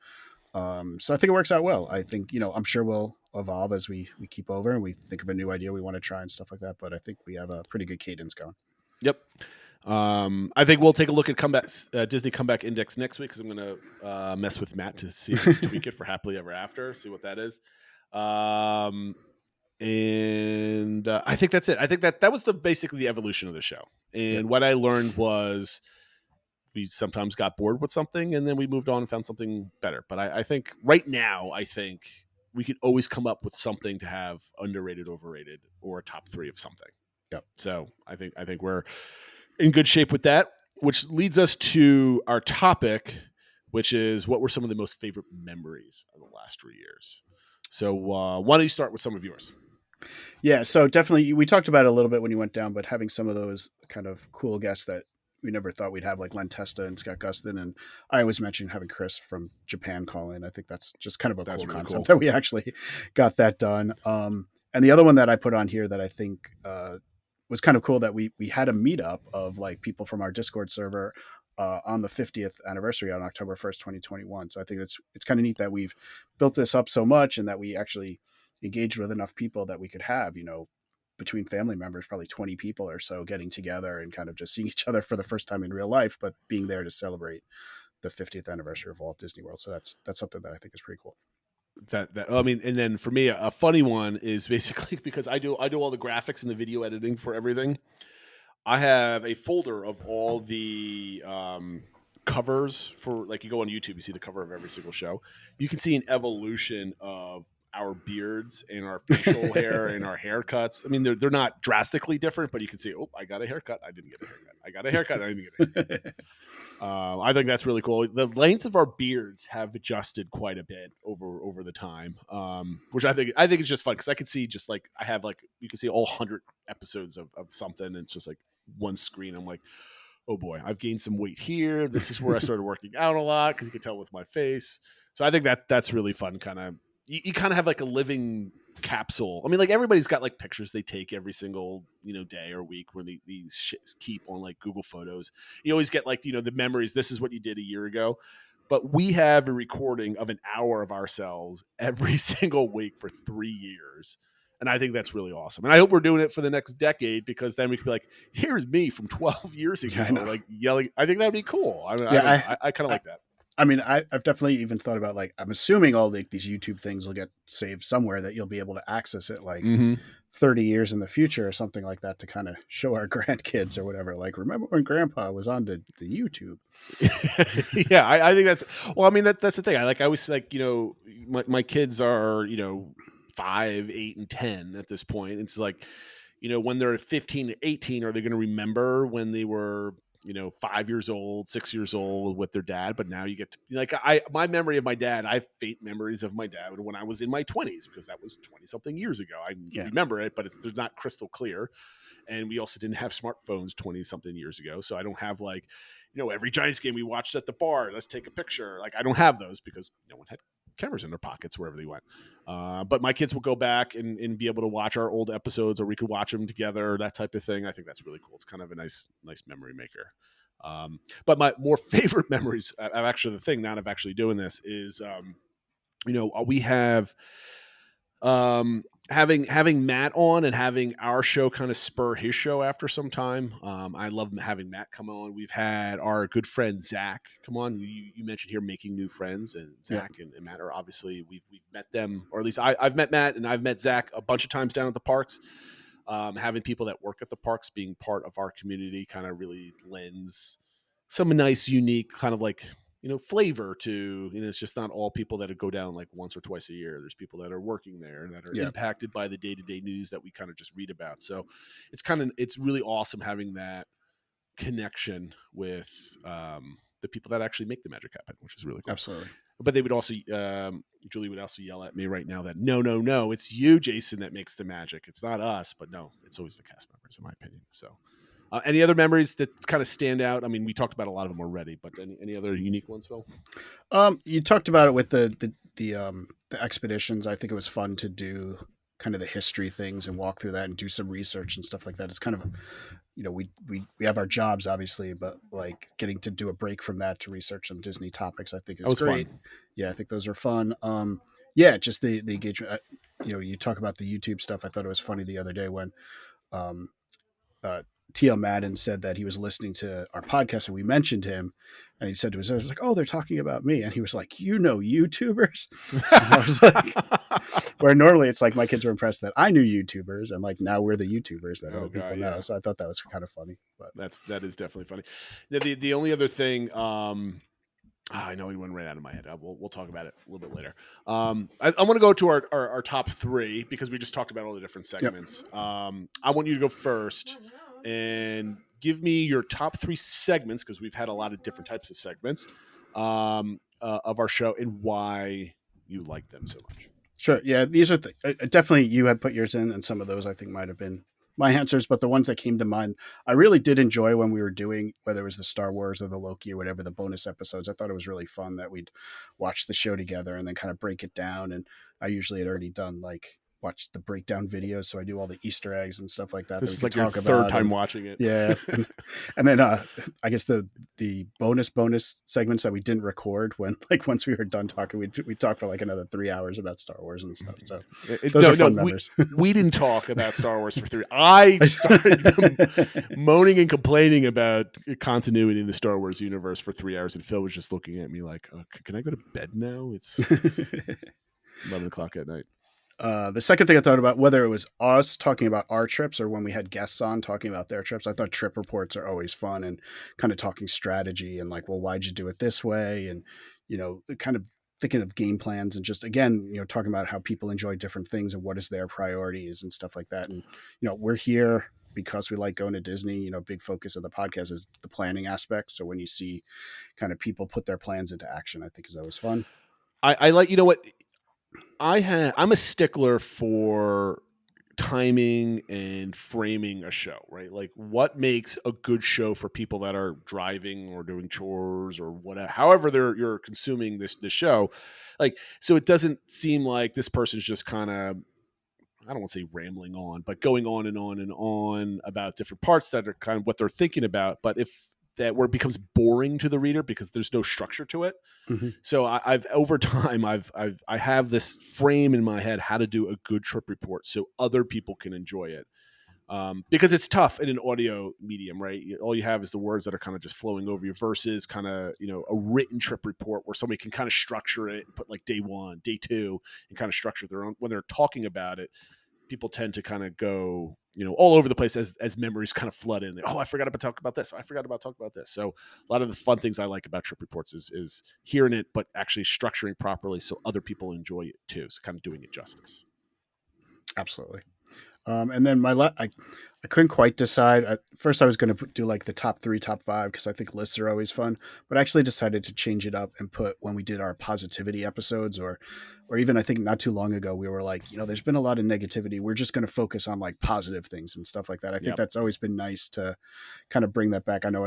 G: So I think it works out well. I think I'm sure we'll evolve as we keep over and we think of a new idea we want to try and stuff like that. But I think we have a pretty good cadence going.
F: Yep. I think we'll take a look at Disney Comeback Index next week because I'm going to mess with Matt to see if we can tweak it for Happily Ever After, see what that is. And I think that's it. I think that was basically the evolution of the show. And what I learned was we sometimes got bored with something and then we moved on and found something better. But I think right now, we could always come up with something to have underrated, overrated, or a top 3 of something.
G: Yep.
F: So I think we're in good shape with that, which leads us to our topic, which is what were some of the most favorite memories of the last 3 years. So why don't you start with some of yours?
G: Yeah, so definitely we talked about it a little bit when you went down, but having some of those kind of cool guests that we never thought we'd have, like Len Testa and Scott Gustin, and I always mention having Chris from Japan call in. I think that's just kind of a cool
F: really
G: concept
F: cool.
G: that we actually got that done. And the other one that I put on here that I think was kind of cool that we had a meetup of like people from our Discord server on the 50th anniversary on October 1st, 2021. So I think it's kind of neat that we've built this up so much and that we actually engaged with enough people that we could have, between family members, probably 20 people or so getting together and kind of just seeing each other for the first time in real life, but being there to celebrate the 50th anniversary of Walt Disney World. So that's something that I think is pretty cool.
F: And then for me, a funny one is basically because I do all the graphics and the video editing for everything. I have a folder of all the covers for, like, you go on YouTube, you see the cover of every single show. You can see an evolution of our beards and our facial hair and our haircuts. I mean, they're not drastically different, but you can see, I got a haircut. I didn't get a haircut. I got a haircut. I didn't get a haircut. I think that's really cool. The length of our beards have adjusted quite a bit over the time, which I think it's just fun because I could see just like I have like you can see all 100 episodes of something. And it's just like one screen. I'm like, oh boy, I've gained some weight here. This is where I started working out a lot because you can tell with my face. So I think that's really fun. Kind of you kind of have like a living capsule. I mean, like everybody's got like pictures they take every single day or week where these shits keep on like Google Photos. You always get like the memories. This is what you did a year ago, but we have a recording of an hour of ourselves every single week for 3 years, and I think that's really awesome. And I hope we're doing it for the next decade because then we can be like, here's me from 12 years ago, like yelling. I think that'd be cool. I kind of like that.
G: I mean, I've definitely even thought about like, I'm assuming all these YouTube things will get saved somewhere that you'll be able to access it like 30 years in the future or something like that to kind of show our grandkids or whatever. Like, remember when Grandpa was on the YouTube?
F: Yeah, I think that's the thing. I always like, my kids are, 5, 8, and 10 at this point. It's like, when they're 15 to 18, are they going to remember when they were 5 years old, 6 years old with their dad? But now you get to like, my memory of my dad, I have faint memories of my dad when I was in my 20s because that was 20 something years ago. I remember it, but they're not crystal clear. And we also didn't have smartphones 20 something years ago. So I don't have like, every Giants game we watched at the bar, let's take a picture. Like I don't have those because no one had cameras in their pockets wherever they went. But my kids will go back and be able to watch our old episodes, or we could watch them together, that type of thing. I think that's really cool. It's kind of a nice memory maker. But my more favorite memories of actually the thing now of actually doing this is, we have having Matt on and having our show kind of spur his show after some time. I love having Matt come on. We've had our good friend Zach come on. You mentioned here making new friends, and Zach and Matt are obviously we've met them, or at least I've met Matt and I've met Zach a bunch of times down at the parks. Having people that work at the parks being part of our community kind of really lends some nice, unique kind of like flavor to, it's just not all people that go down like once or twice a year. There's people that are working there and that are impacted by the day-to-day news that we kind of just read about. So it's really awesome having that connection with the people that actually make the magic happen, which is really cool.
G: Absolutely.
F: But they would also, Julie would also yell at me right now that no, it's you, Jason, that makes the magic. It's not us. But no, it's always the cast members, in my opinion. So, any other memories that kind of stand out? I mean, we talked about a lot of them already, but any other unique ones, Phil?
G: You talked about it with the expeditions. I think it was fun to do kind of the history things and walk through that and do some research and stuff like that. It's kind of, we have our jobs obviously, but like getting to do a break from that to research some Disney topics, I think is great. Fun. Yeah, I think those are fun. Just the engagement. You talk about the YouTube stuff. I thought it was funny the other day when T.L. Madden said that he was listening to our podcast and we mentioned him, and he said to us, I was like, "Oh, they're talking about me." And he was like, YouTubers? And I was like, where normally it's like my kids were impressed that I knew YouTubers, and like now we're the YouTubers that other people know. So I thought that was kind of funny. But
F: that is definitely funny. The only other thing, I know one ran out of my head. We'll talk about it a little bit later. I want to go to our top three because we just talked about all the different segments. Yep. I want you to go first and give me your top three segments, because we've had a lot of different types of segments of our show, and why you like them so much.
G: Sure. Yeah, these are definitely, you had put yours in, and some of those I think might have been my answers, but the ones that came to mind, I really did enjoy when we were doing, whether it was the Star Wars or the Loki or whatever, the bonus episodes. I thought it was really fun that we'd watch the show together and then kind of break it down. And I usually had already done watch the breakdown videos, so I do all the Easter eggs and stuff like that.
F: This is like your third time watching it.
G: Yeah. And then I guess the bonus segments that we didn't record, when once we were done talking, we talked for like another 3 hours about Star Wars and stuff. So those are fun memories.
F: We didn't talk about Star Wars for 3. I started moaning and complaining about continuity in the Star Wars universe for 3 hours, and Phil was just looking at me like, oh, can I go to bed now? It's 11 o'clock at night.
G: The second thing I thought about, whether it was us talking about our trips or when we had guests on talking about their trips, I thought trip reports are always fun, and kind of talking strategy and like, well, why'd you do it this way? And, kind of thinking of game plans and just, again, talking about how people enjoy different things and what is their priorities and stuff like that. And, we're here because we like going to Disney. Big focus of the podcast is the planning aspect. So when you see kind of people put their plans into action, I think is always fun.
F: I like, what, I'm a stickler for timing and framing a show, right? Like, what makes a good show for people that are driving or doing chores or whatever, however you're consuming this show. Like, so it doesn't seem like this person's just kind of, I don't want to say rambling on, but going on and on and on about different parts that are kind of what they're thinking about. But where it becomes boring to the reader because there's no structure to it. Mm-hmm. So I've over time, I have this frame in my head how to do a good trip report so other people can enjoy it. Because it's tough in an audio medium, right? All you have is the words that are kind of just flowing over you versus kind of, a written trip report where somebody can kind of structure it and put like day 1, day 2, and kind of structure their own. When they're talking about it, people tend to kind of go, all over the place as memories kind of flood in. Oh, I forgot about talking about this. I forgot about talking about this. So a lot of the fun things I like about trip reports is hearing it, but actually structuring properly so other people enjoy it too. So kind of doing it justice.
G: Absolutely. And then I couldn't quite decide. First, I was going to do like the top 3, top 5, because I think lists are always fun. But I actually decided to change it up and put, when we did our positivity episodes, or even I think not too long ago, we were like, there's been a lot of negativity. We're just going to focus on like positive things and stuff like that. I think that's always been nice to kind of bring that back. I know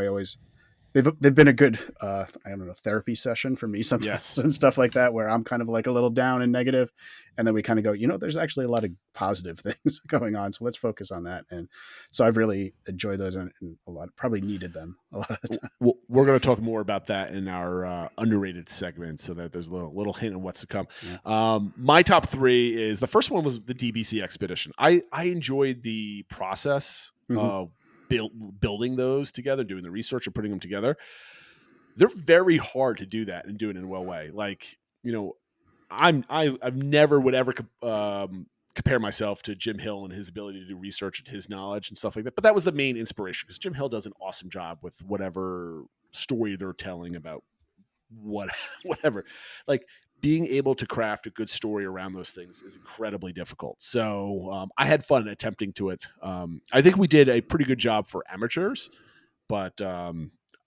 G: they've been a good, therapy session for me sometimes and stuff like that, where I'm kind of like a little down and negative. And then we kind of go, there's actually a lot of positive things going on. So let's focus on that. And so I've really enjoyed those and probably needed them a lot of the time.
F: We're going to talk more about that in our underrated segment, so that there's a little hint of what's to come. Yeah. My top 3 is, the first one was the DBC expedition. I enjoyed the process of building those together, doing the research and putting them together. They're very hard to do that and do it in a well way. Like, I've never would ever compare myself to Jim Hill and his ability to do research and his knowledge and stuff like that. But that was the main inspiration, because Jim Hill does an awesome job with whatever story they're telling about whatever. Like being able to craft a good story around those things is incredibly difficult. So I had fun attempting to it. I think we did a pretty good job for amateurs, but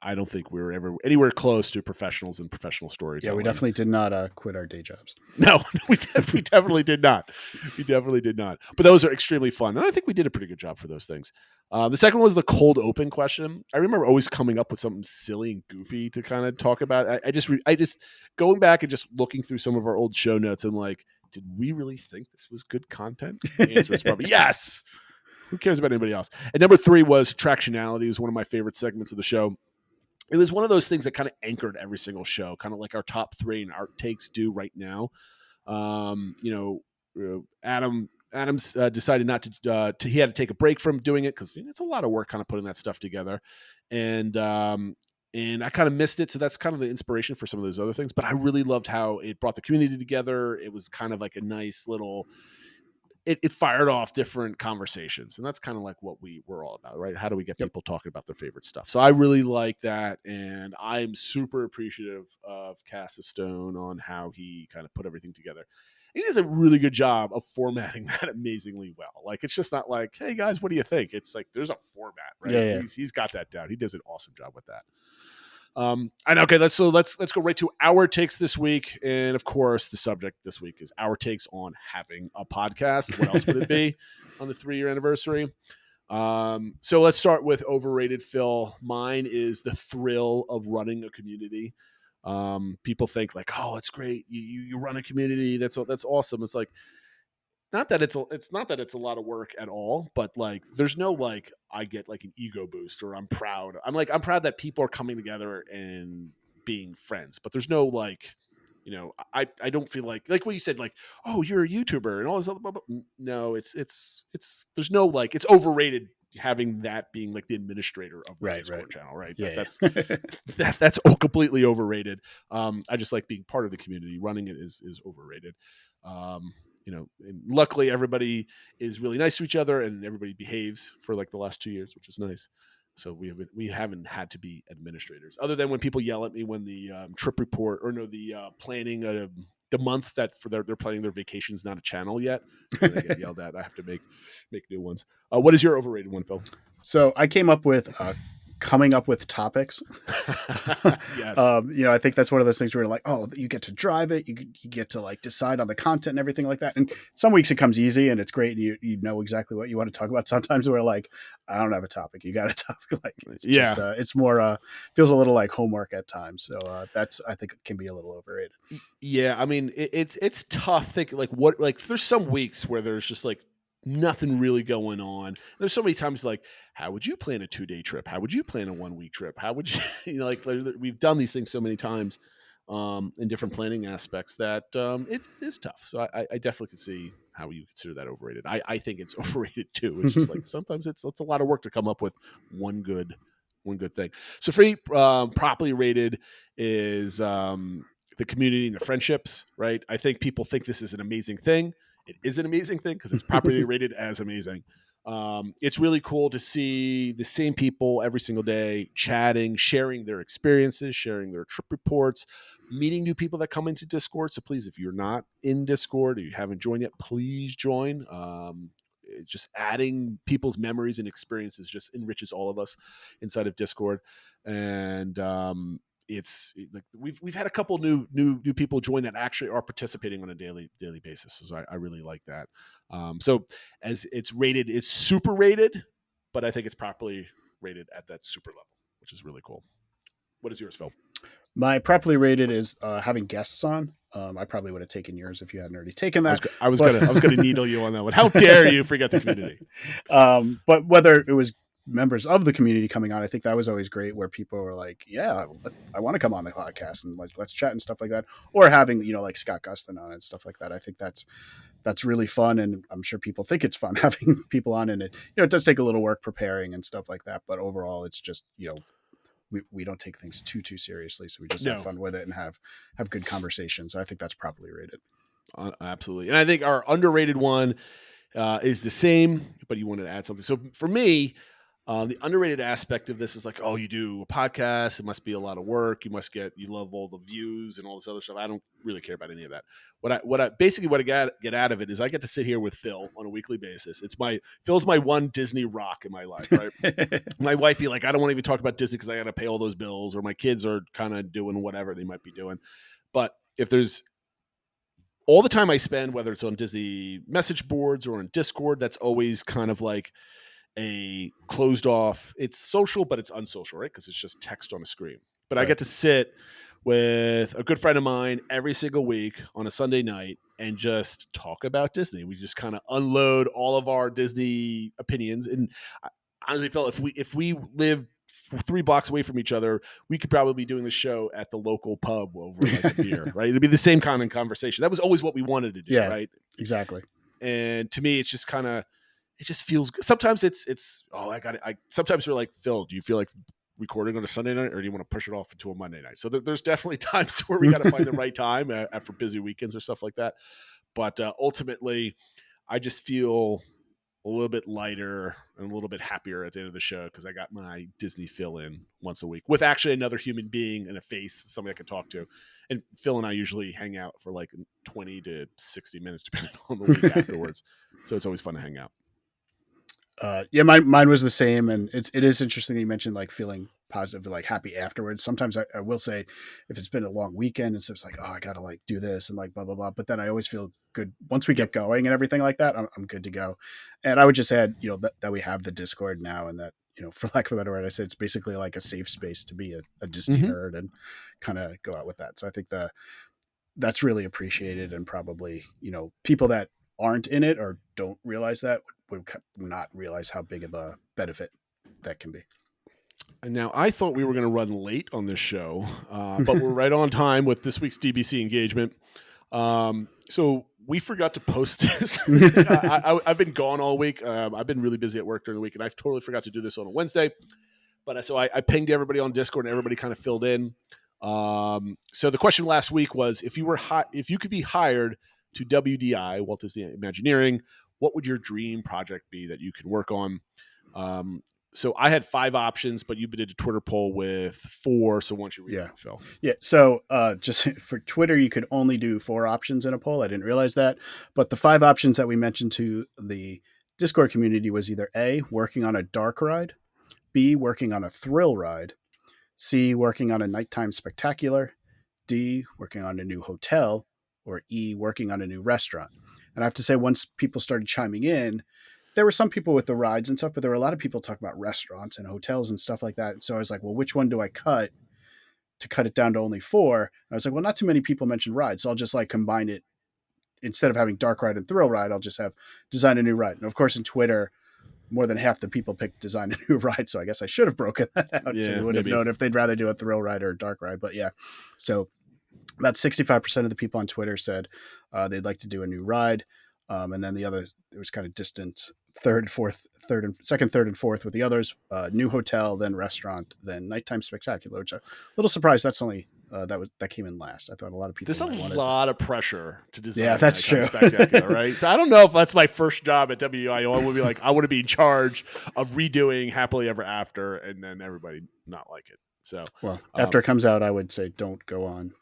F: I don't think we were ever anywhere close to professionals and professional storytelling.
G: Yeah, we definitely did not quit our day jobs.
F: No, we definitely did not. We definitely did not. But those are extremely fun. And I think we did a pretty good job for those things. The second one was the cold open question. I remember always coming up with something silly and goofy to kind of talk about. I just going back and just looking through some of our old show notes and like, did we really think this was good content? The answer is probably yes. Who cares about anybody else? And number 3 was Tractionality. It was one of my favorite segments of the show. It was one of those things that kind of anchored every single show, kind of like our top 3 and our takes do right now. Adams decided not to he had to take a break from doing it because it's a lot of work kind of putting that stuff together. And I kind of missed it. So that's kind of the inspiration for some of those other things. But I really loved how it brought the community together. It was kind of like a nice little, it fired off different conversations. And that's kind of like what we were all about, right? How do we get people talking about their favorite stuff? So I really like that. And I'm super appreciative of Cassius Stone on how he kind of put everything together. He does a really good job of formatting that amazingly well. Like, it's just not like, hey guys, what do you think? It's like, there's a format, right?
G: Yeah.
F: He's got that down. He does an awesome job with that. And okay, let's go right to our takes this week. And of course, the subject this week is our takes on having a podcast. What else would it be on the 3-year anniversary? So let's start with overrated, Phil. Mine is the thrill of running a community. People think like, oh, it's great. You run a community. That's awesome. It's like, not that it's a lot of work at all, but like, there's no, like, I get like an ego boost or I'm proud. I'm proud that people are coming together and being friends, but there's no like, I don't feel like what you said, like, oh, you're a YouTuber and all this other blah, blah. No, it's there's no, like, it's overrated having that being like the administrator of the Discord channel, right?
G: Yeah,
F: That's all completely overrated. I just like being part of the community. Running it is overrated. And luckily everybody is really nice to each other and everybody behaves for like the last 2 years, which is nice. So we haven't had to be administrators other than when people yell at me when the trip report the planning the month that they're planning their vacation's not a channel yet. They get yelled at. I have to make new ones. What is your overrated one, Phil?
G: So I came up with coming up with topics.
F: Yes.
G: I think that's one of those things where you're like, oh, you get to drive it. You get to like decide on the content and everything like that. And some weeks it comes easy and it's great. And you know exactly what you want to talk about. Sometimes we're like, I don't have a topic. You got a topic. Like, it's just, it's more, feels a little like homework at times. So that's, I think, can be a little overrated.
F: Yeah. I mean, it's tough. Thinking like there's some weeks where there's just like nothing really going on. There's so many times like, how would you plan a 2-day trip? How would you plan a 1-week trip? How would you, like we've done these things so many times in different planning aspects that it is tough. So I definitely can see how you consider that overrated. I think it's overrated too. It's just like sometimes it's a lot of work to come up with one good thing. So free properly rated is the community and the friendships, right? I think people think this is an amazing thing. It is an amazing thing because it's properly rated as amazing. It's really cool to see the same people every single day chatting, sharing their experiences, sharing their trip reports, meeting new people that come into Discord. So please, if you're not in Discord or you haven't joined yet, please join. Just adding people's memories and experiences just enriches all of us inside of Discord. And it's like we've had a couple new people join that actually are participating on a daily basis. So I really like that. So as it's rated, it's super rated, but I think it's properly rated at that super level, which is really cool. What is yours, Phil?
G: My properly rated is having guests on. I probably would have taken yours if you hadn't already taken that.
F: I was gonna needle you on that one. How dare you forget the community?
G: But whether it was members of the community coming on, I think that was always great, where people were like, yeah, I want to come on the podcast and like let's chat and stuff like that, or having like Scott Gustin on and stuff like that. I think that's really fun, and I'm sure people think it's fun having people on, and it does take a little work preparing and stuff like that, but overall it's just we don't take things too seriously, so we just have fun with it and have good conversations. So I think that's properly rated.
F: Absolutely. And I think our underrated one is the same, but you wanted to add something. So for me, The underrated aspect of this is like, oh, you do a podcast. It must be a lot of work. You love all the views and all this other stuff. I don't really care about any of that. What I get out of it is I get to sit here with Phil on a weekly basis. Phil's my one Disney rock in my life, right? My wife be like, I don't want to even talk about Disney because I got to pay all those bills, or my kids are kind of doing whatever they might be doing. But if there's all the time I spend, whether it's on Disney message boards or on Discord, that's always kind of like a closed off. It's social, but it's unsocial, right? Because it's just text on a screen. But I get to sit with a good friend of mine every single week on a Sunday night and just talk about Disney. We just kind of unload all of our Disney opinions. And I honestly felt if we lived 3 blocks away from each other, we could probably be doing the show at the local pub over like a beer, right? It'd be the same kind of conversation. That was always what we wanted to do, right?
G: Exactly.
F: And to me, it's just kind of, it just feels good. Sometimes sometimes we're like, Phil, do you feel like recording on a Sunday night, or do you want to push it off into a Monday night? So there's definitely times where we got to find the right time after busy weekends or stuff like that. But ultimately, I just feel a little bit lighter and a little bit happier at the end of the show because I got my Disney fill in once a week with actually another human being and a face, somebody I can talk to. And Phil and I usually hang out for like 20 to 60 minutes, depending on the week afterwards. So it's always fun to hang out.
G: Mine was the same, and it is interesting that you mentioned like feeling positive, like happy afterwards. Sometimes I will say, if it's been a long weekend, it's just like, oh, I gotta like do this and like blah blah blah. But then I always feel good once we get going and everything like that. I'm good to go. And I would just add, that we have the Discord now, and that, for lack of a better word, I said it's basically like a safe space to be a Disney nerd and kind of go out with that. So I think that's really appreciated, and probably people that aren't in it or don't realize that would not realize how big of a benefit that can be.
F: And now I thought we were going to run late on this show, but we're right on time with this week's DBC engagement. So we forgot to post this. I've been gone all week. I've been really busy at work during the week, and I totally forgot to do this on a Wednesday. But so I pinged everybody on Discord, and everybody kind of filled in. So the question last week was, if you could be hired to WDI, Walt Disney Imagineering, what would your dream project be that you can work on? So I had 5 options, but you did a Twitter poll with 4. So once you read it, Phil.
G: Yeah. So just for Twitter, you could only do 4 options in a poll. I didn't realize that. But the 5 options that we mentioned to the Discord community was either A, working on a dark ride, B, working on a thrill ride, C, working on a nighttime spectacular, D, working on a new hotel, or E, working on a new restaurant. And I have to say, once people started chiming in, there were some people with the rides and stuff, but there were a lot of people talking about restaurants and hotels and stuff like that. So I was like, well, which one do I cut to cut it down to only 4? And I was like, well, not too many people mentioned rides. So I'll just like combine it. Instead of having dark ride and thrill ride, I'll just have design a new ride. And of course, in Twitter, more than half the people picked design a new ride. So I guess I should have broken that out. So we would have known if they'd rather do a thrill ride or a dark ride. But yeah, so about 65% of the people on Twitter said they'd like to do a new ride. And then the other, it was kind of distant, second, third, and fourth with the others, new hotel, then restaurant, then nighttime spectacular, which I'm a little surprised that's only, that came in last. I thought a lot of people.
F: There's a lot of pressure to design.
G: Yeah, that's true.
F: Spectacular, right? So I don't know if that's my first job at WIO. I would be like, I want to be in charge of redoing Happily Ever After, and then everybody not like it. So
G: well, after it comes out, I would say don't go on.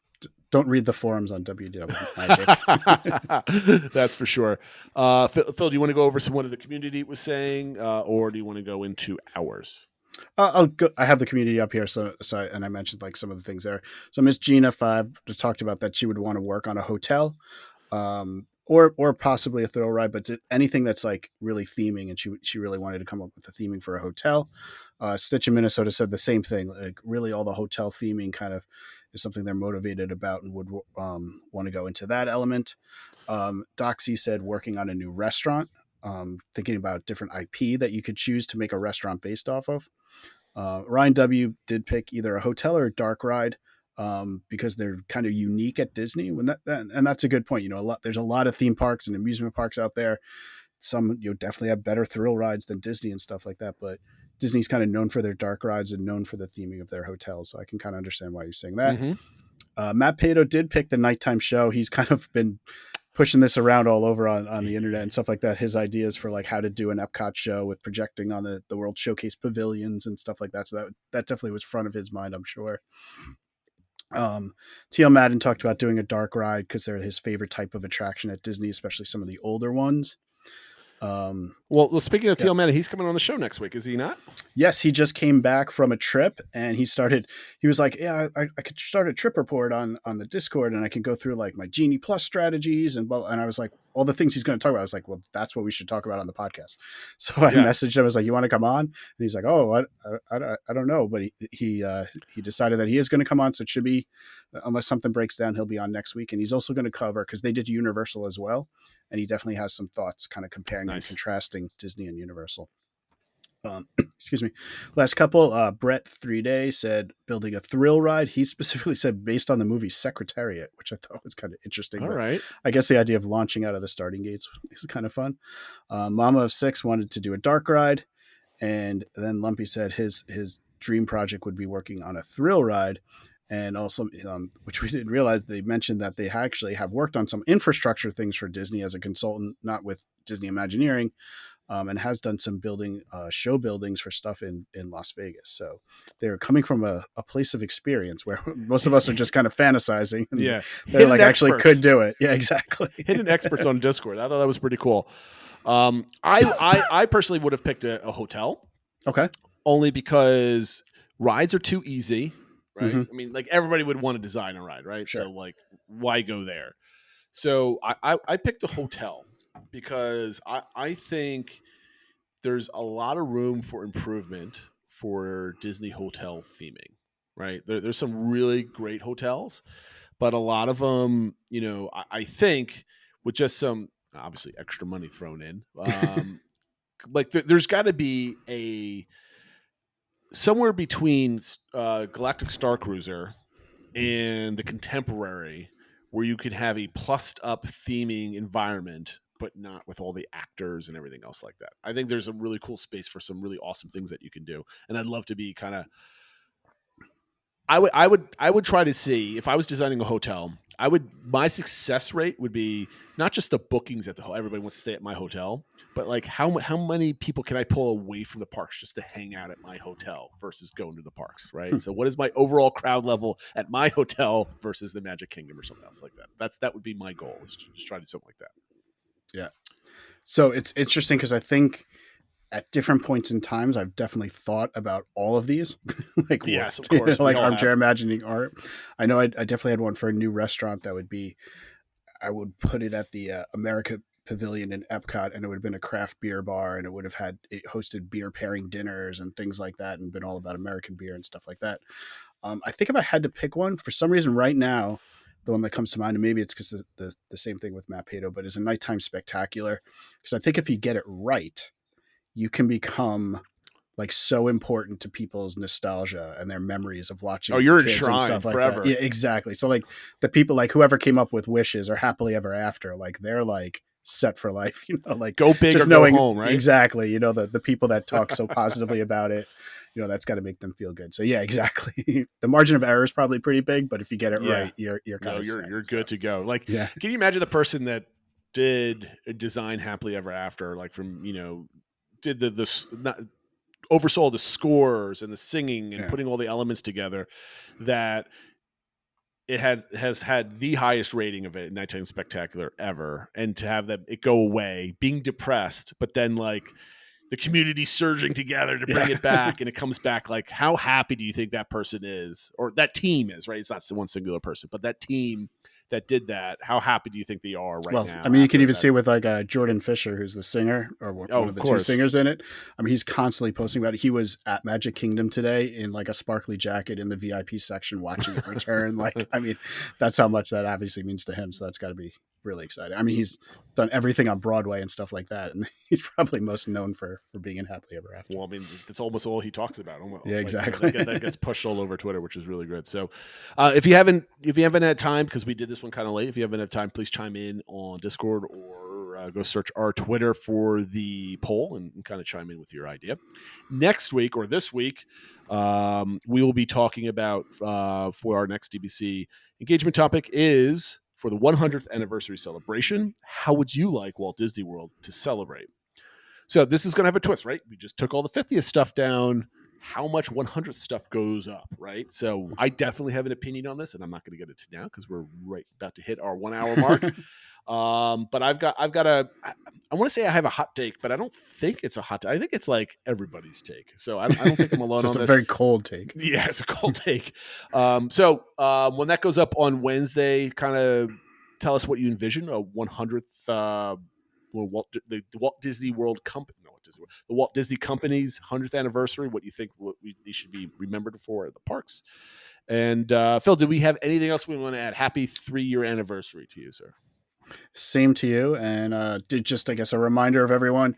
G: Don't read the forums on WDW Magic.
F: That's for sure. Phil, do you want to go over what the community was saying, or do you want to go into ours?
G: I'll go. I have the community up here, and I mentioned like some of the things there. So Miss Gina 5 talked about that she would want to work on a hotel, or possibly a thrill ride, but anything that's like really theming, and she really wanted to come up with the theming for a hotel. Stitch in Minnesota said the same thing. Like really, all the hotel theming kind of is something they're motivated about and would want to go into that element. Doxy said working on a new restaurant, thinking about different IP that you could choose to make a restaurant based off of. Ryan W. did pick either a hotel or a dark ride because they're kind of unique at Disney. And that's a good point. There's a lot of theme parks and amusement parks out there. Some definitely have better thrill rides than Disney and stuff like that, but Disney's kind of known for their dark rides and known for the theming of their hotels. So I can kind of understand why you're saying that. Mm-hmm. Matt Pato did pick the nighttime show. He's kind of been pushing this around all over on the internet and stuff like that. His ideas for like how to do an Epcot show with projecting on the World Showcase pavilions and stuff like that. So that definitely was front of his mind, I'm sure. T.L. Madden talked about doing a dark ride because they're his favorite type of attraction at Disney, especially some of the older ones.
F: Well, speaking of T.L. Madden, he's coming on the show next week, is he not?
G: Yes, he just came back from a trip and he was like, yeah, I could start a trip report on the Discord and I can go through like my Genie Plus strategies and I was like, all the things he's going to talk about. I was like, well, that's what we should talk about on the podcast. So I messaged him. I was like, you want to come on? And he's like, oh, I don't know. But he decided that he is going to come on. So it should be, unless something breaks down, he'll be on next week. And he's also going to cover, because they did Universal as well. And he definitely has some thoughts kind of comparing and contrasting Disney and Universal. Excuse me. Last couple, Brett 3-Day said building a thrill ride. He specifically said based on the movie Secretariat, which I thought was kind of interesting.
F: All right.
G: I guess the idea of launching out of the starting gates is kind of fun. Mama of 6 wanted to do a dark ride. And then Lumpy said his dream project would be working on a thrill ride. And also, which we didn't realize, they mentioned that they actually have worked on some infrastructure things for Disney as a consultant, not with Disney Imagineering, and has done some show buildings for stuff in Las Vegas. So they're coming from a place of experience where most of us are just kind of fantasizing. And they're
F: Hidden
G: like,
F: experts.
G: actually could do it. Yeah, exactly.
F: Hidden experts on Discord. I thought that was pretty cool. I personally would have picked a hotel.
G: Okay.
F: Only because rides are too easy. Right.
G: Mm-hmm.
F: I mean, like everybody would want to design a ride, right?
G: Sure.
F: So like, why go there? So I picked a hotel because I think there's a lot of room for improvement for Disney hotel theming, right? There's some really great hotels, but a lot of them, I think with just some obviously extra money thrown in, like there's got to be somewhere between Galactic Star Cruiser and the Contemporary, where you could have a plussed up theming environment, but not with all the actors and everything else like that. I think there's a really cool space for some really awesome things that you can do. And I'd love to be kind of, I would try to see, if I was designing a hotel, my success rate would be not just the bookings at the hotel. Everybody wants to stay at my hotel, but like how many people can I pull away from the parks just to hang out at my hotel versus going to the parks, right? So what is my overall crowd level at my hotel versus the Magic Kingdom or something else like that? That would be my goal, is to just try to do something like that.
G: Yeah. So it's interesting because I think at different points in times, I've definitely thought about all of these. Like,
F: yes, of course.
G: Like armchair imagining art. I know I definitely had one for a new restaurant that would be, I would put it at the America Pavilion in Epcot, and it would have been a craft beer bar, and it would have hosted beer pairing dinners and things like that, and been all about American beer and stuff like that. I think if I had to pick one, for some reason right now, the one that comes to mind, and maybe it's because the same thing with Matt Pato, but is a Nighttime Spectacular. Because I think if you get it right, you can become like so important to people's nostalgia and their memories of watching.
F: Oh, you're
G: kids
F: enshrined
G: and stuff like
F: forever.
G: That. Yeah, exactly. So like the people, like whoever came up with Wishes or Happily Ever After, like they're like set for life, like
F: go big
G: just
F: or
G: knowing,
F: go home, right?
G: Exactly. The people that talk so positively about it, that's got to make them feel good. So yeah, exactly. The margin of error is probably pretty big, but if you get it right, you're kind of
F: you're good to go. Like,
G: yeah.
F: Can you imagine the person that did design Happily Ever After, like from, did oversaw the scores and the singing and putting all the elements together, that it has had the highest rating of it in Nighttime Spectacular ever, and to have it go away, being depressed, but then like the community surging together to bring it back, and it comes back, like how happy do you think that person is, or that team is, right? It's not one singular person, but that team that did that, how happy do you think they are right now?
G: I mean, you can even see with like Jordan Fisher, who's the singer, or one of the two singers in it. I mean, he's constantly posting about it. He was at Magic Kingdom today in like a sparkly jacket in the VIP section watching it return. Like, I mean, that's how much that obviously means to him. So that's got to be really exciting. I mean, he's done everything on Broadway and stuff like that, and he's probably most known for being in Happily Ever After.
F: Well, I mean, that's almost all he talks about.
G: Yeah, exactly.
F: That gets pushed all over Twitter, which is really good. So, if you haven't had time, because we did this one kind of late, if you haven't had time, please chime in on Discord or go search our Twitter for the poll and kind of chime in with your idea. Next week or this week, we will be talking about for our next DBC engagement topic is for the 100th anniversary celebration. How would you like Walt Disney World to celebrate? So this is going to have a twist, right? We just took all the 50th stuff down. How much 100th stuff goes up, right? So I definitely have an opinion on this, and I'm not going to get into now because we're right about to hit our 1 hour mark. But I want to say I have a hot take, but I don't think it's a hot take. I think it's like everybody's take. So I don't think I'm alone
G: So
F: on
G: it's
F: this.
G: a very cold take.
F: Yeah, it's a cold take. So when that goes up on Wednesday, kind of tell us what you envision a 100th the Walt Disney World Company, the Walt Disney Company's 100th anniversary. What you think they should be remembered for at the parks? And Phil, did we have anything else we want to add? Happy 3-year anniversary to you, sir.
G: Same to you. And just, I guess, a reminder of everyone,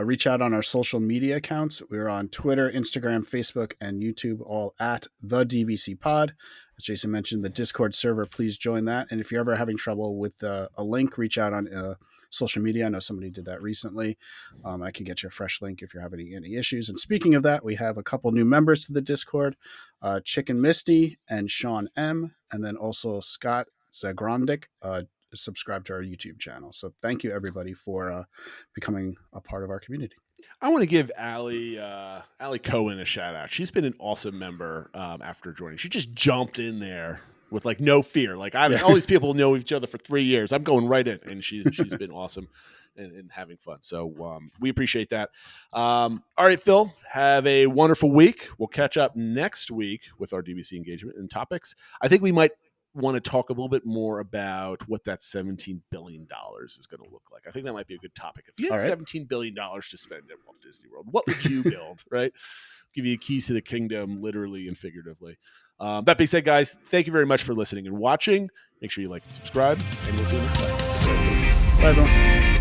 G: reach out on our social media accounts. We're on Twitter, Instagram, Facebook, and YouTube, all at the DBC Pod. As Jason mentioned, the Discord server, please join that. And if you're ever having trouble with a link, reach out on social media. I know somebody did that recently. I can get you a fresh link if you're having any issues. And speaking of that, we have a couple new members to the Discord, Chicken Misty and Sean M. And then also Scott Zagrondic, subscribe to our YouTube channel. So thank you everybody for becoming a part of our community.
F: I want to give Allie Cohen a shout out. She's been an awesome member after joining. She just jumped in there with like no fear. Like all these people know each other for 3 years. I'm going right in, and she's been awesome and having fun. So we appreciate that. All right, Phil, have a wonderful week. We'll catch up next week with our DBC engagement and topics. I think we might want to talk a little bit more about what that $17 billion is going to look like. I think that might be a good topic. If you had $17 billion to spend at Walt Disney World, what would you build, right? Give you keys to the kingdom, literally and figuratively. That being said, guys, thank you very much for listening and watching. Make sure you like and subscribe, and we'll see you next time.
G: Bye, everyone.